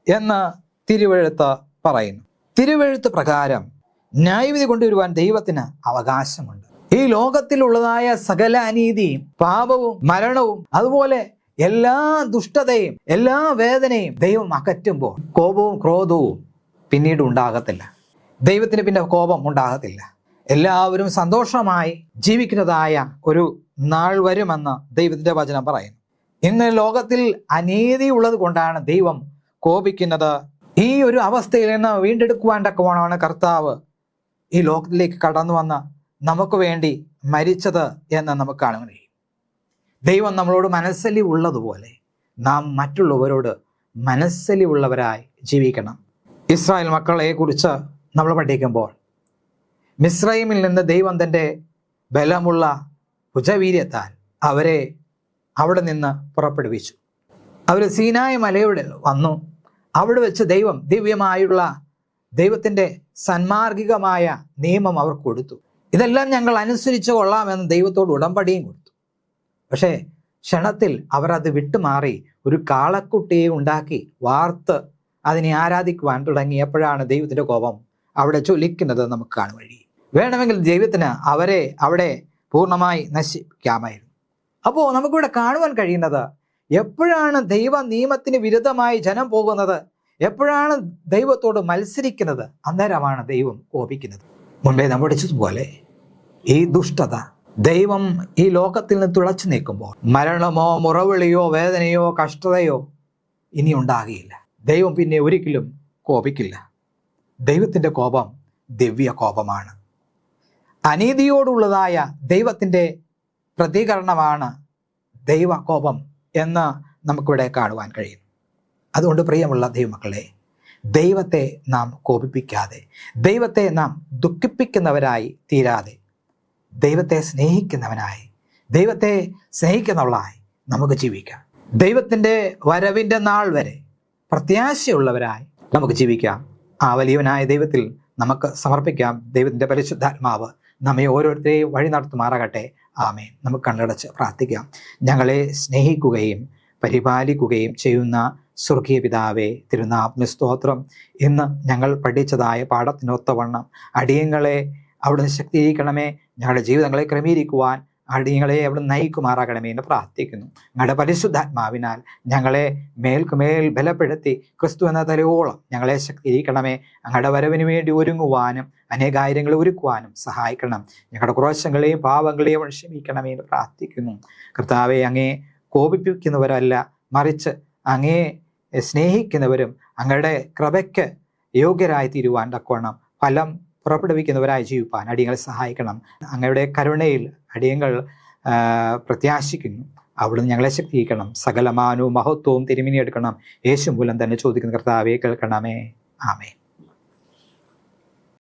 എന്ന് തിരുവെഴുത്ത് പറയുന്നു. തിരുവെഴുത്ത് പ്രകാരം ന്യായവിധി കൊണ്ടുവരുവാൻ ദൈവത്തിന് അവകാശമുണ്ട്. ഈ ലോകത്തിലുള്ളതായ സകല അനീതിയും പാപവും മരണവും അതുപോലെ എല്ലാ ദുഷ്ടതയും എല്ലാ വേദനയും ദൈവം അകറ്റുമ്പോൾ കോപവും ക്രോധവും പിന്നീട് ഉണ്ടാകത്തില്ല. ദൈവത്തിന് പിന്നെ കോപം ഉണ്ടാകത്തില്ല. എല്ലാവരും സന്തോഷമായി ജീവിക്കുന്നതായ ഒരു നാൾ വരുമെന്ന് ദൈവത്തിന്റെ വചനം പറയുന്നു. ഇന്ന് ലോകത്തിൽ അനീതി ഉള്ളത് കൊണ്ടാണ് ദൈവം കോപിക്കുന്നത്. ഈ ഒരു അവസ്ഥയിൽ നിന്ന് വീണ്ടെടുക്കുവാൻ തക്കവണ്ണമാണ് കർത്താവ് ഈ ലോകത്തിലേക്ക് കടന്നു വന്ന് നമുക്ക് വേണ്ടി മരിച്ചത് എന്ന് നമുക്ക് കാണാൻ കഴിയും. ദൈവം നമ്മളോട് മനസ്സലിവുള്ളതുപോലെ നാം മറ്റുള്ളവരോട് മനസ്സലിവുള്ളവരായി ജീവിക്കണം. ഇസ്രായേൽ മക്കളെ കുറിച്ച് നമ്മൾ പഠിക്കുമ്പോൾ മിസ്രൈമിൽ നിന്ന് ദൈവം തൻ്റെ ബലമുള്ള ഭുജവീര്യത്താൽ അവരെ അവിടെ നിന്ന് പുറപ്പെടുവിച്ചു. അവർ സീനായി മലയുടെ വന്നു. അവിടെ വെച്ച് ദൈവം ദിവ്യമായുള്ള ദൈവത്തിൻ്റെ സന്മാർഗികമായ നിയമം അവർ കൊടുത്തു. ഇതെല്ലാം ഞങ്ങൾ അനുസരിച്ച് കൊള്ളാമെന്ന് ദൈവത്തോട് ഉടമ്പടിയും കൊടുത്തു. പക്ഷേ ക്ഷണത്തിൽ അവർ അത് വിട്ടുമാറി ഒരു കാളക്കുട്ടിയെ ഉണ്ടാക്കി വാർത്ത് അതിനെ ആരാധിക്കുവാൻ തുടങ്ങിയപ്പോഴാണ് ദൈവത്തിൻ്റെ കോപം അവിടെ ജ്വലിക്കുന്നത് നമുക്ക് കാണാൻ കഴിയും. വേണമെങ്കിൽ ദൈവത്തിന് അവരെ അവിടെ പൂർണ്ണമായി നശിപ്പിക്കാമായിരുന്നു. അപ്പോൾ നമുക്കിവിടെ കാണുവാൻ കഴിയുന്നത് എപ്പോഴാണ് ദൈവ നിയമത്തിന് വിരുദ്ധമായി ജനം പോകുന്നത്, എപ്പോഴാണ് ദൈവത്തോട് മത്സരിക്കുന്നത്, അന്നേരമാണ് ദൈവം കോപിക്കുന്നത്. മുൻപേ നമ്മൾ പഠിച്ചതുപോലെ ഈ ദുഷ്ടത ദൈവം ഈ ലോകത്തിൽ നിന്ന് തുളച്ചു നീക്കുമ്പോൾ മരണമോ മുറവിളിയോ വേദനയോ കഷ്ടതയോ ഇനി ഉണ്ടാകുകയില്ല. ദൈവം പിന്നെ ഒരിക്കലും കോപിക്കില്ല. ദൈവത്തിൻ്റെ കോപം ദിവ്യ കോപമാണ്. അനീതിയോടുള്ളതായ ദൈവത്തിൻ്റെ പ്രതികരണമാണ് ദൈവകോപം എന്ന് നമുക്കിവിടെ കാണുവാൻ കഴിയും. അതുകൊണ്ട് പ്രിയമുള്ള ദൈവമക്കളെ, ദൈവത്തെ നാം കോപിപ്പിക്കാതെ, ദൈവത്തെ നാം ദുഃഖിപ്പിക്കുന്നവരായി തീരാതെ, ദൈവത്തെ സ്നേഹിക്കുന്നവനായി, ദൈവത്തെ സ്നേഹിക്കുന്നവളായി നമുക്ക് ജീവിക്കാം. ദൈവത്തിൻ്റെ വരവിൻ്റെ നാൾ വരെ പ്രത്യാശയുള്ളവരായി നമുക്ക് ജീവിക്കാം. ആ വലിയവനായ ദൈവത്തിൽ നമുക്ക് സമർപ്പിക്കാം. ദൈവത്തിൻ്റെ പരിശുദ്ധാത്മാവ് നമ്മെ ഓരോരുത്തരെയും വഴി നടത്തുമാറാകട്ടെ. ആമേൻ. നമുക്ക് കണ്ണടച്ച് പ്രാർത്ഥിക്കാം. ഞങ്ങളെ സ്നേഹിക്കുകയും പരിപാലിക്കുകയും ചെയ്യുന്ന സ്വർഗീയ പിതാവേ, തിരുനാമത്തിന് സ്തോത്രം. ഇന്ന് ഞങ്ങൾ പഠിച്ചതായ പാഠത്തിനൊത്തവണ്ണം അടിയങ്ങളെ അവിടുന്ന് ശക്തീകരിക്കണമേ. ഞങ്ങളുടെ ജീവിതങ്ങളെ ക്രമീകരിക്കുവാൻ അടിയങ്ങളെ അവിടെ നയിക്കുമാറാകണമേ എന്ന് പ്രാർത്ഥിക്കുന്നു. ഞങ്ങളുടെ പരിശുദ്ധാത്മാവിനാൽ ഞങ്ങളെ മേൽക്കുമേൽ ബലപ്പെടുത്തി ക്രിസ്തു എന്ന തലയോളം ഞങ്ങളെ ശക്തീകരിക്കണമേ. ഞങ്ങളുടെ വരവിന് വേണ്ടി ഒരുങ്ങുവാനും അനേകാര്യങ്ങളെ ഒരുക്കുവാനും സഹായിക്കണം. ഞങ്ങളുടെ ക്രോശങ്ങളെയും പാപങ്ങളെയും ക്ഷമിക്കണമേ എന്ന് പ്രാർത്ഥിക്കുന്നു. കർത്താവെ, അങ്ങേ കോപിപ്പിക്കുന്നവരല്ല, മറിച്ച് അങ്ങേ സ്നേഹിക്കുന്നവരും അങ്ങയുടെ കൃപയ്ക്ക് യോഗ്യരായി തീരുവാൻ തക്കവണ്ണം ഫലം പുറപ്പെടുവിക്കുന്നവരായി ജീവിപ്പാൻ അടിയങ്ങളെ സഹായിക്കണം. അങ്ങയുടെ കരുണയിൽ അടിയങ്ങൾ പ്രത്യാശിക്കുന്നു. അവിടുന്ന് ഞങ്ങളെ ശക്തിക്കണം. സകലമാനവും മഹത്വവും തിരുമിനിയെടുക്കണം. യേശു മൂലം തന്നെ ചോദിക്കുന്ന കർത്താവെ കേൾക്കണമേ. ആമേൻ.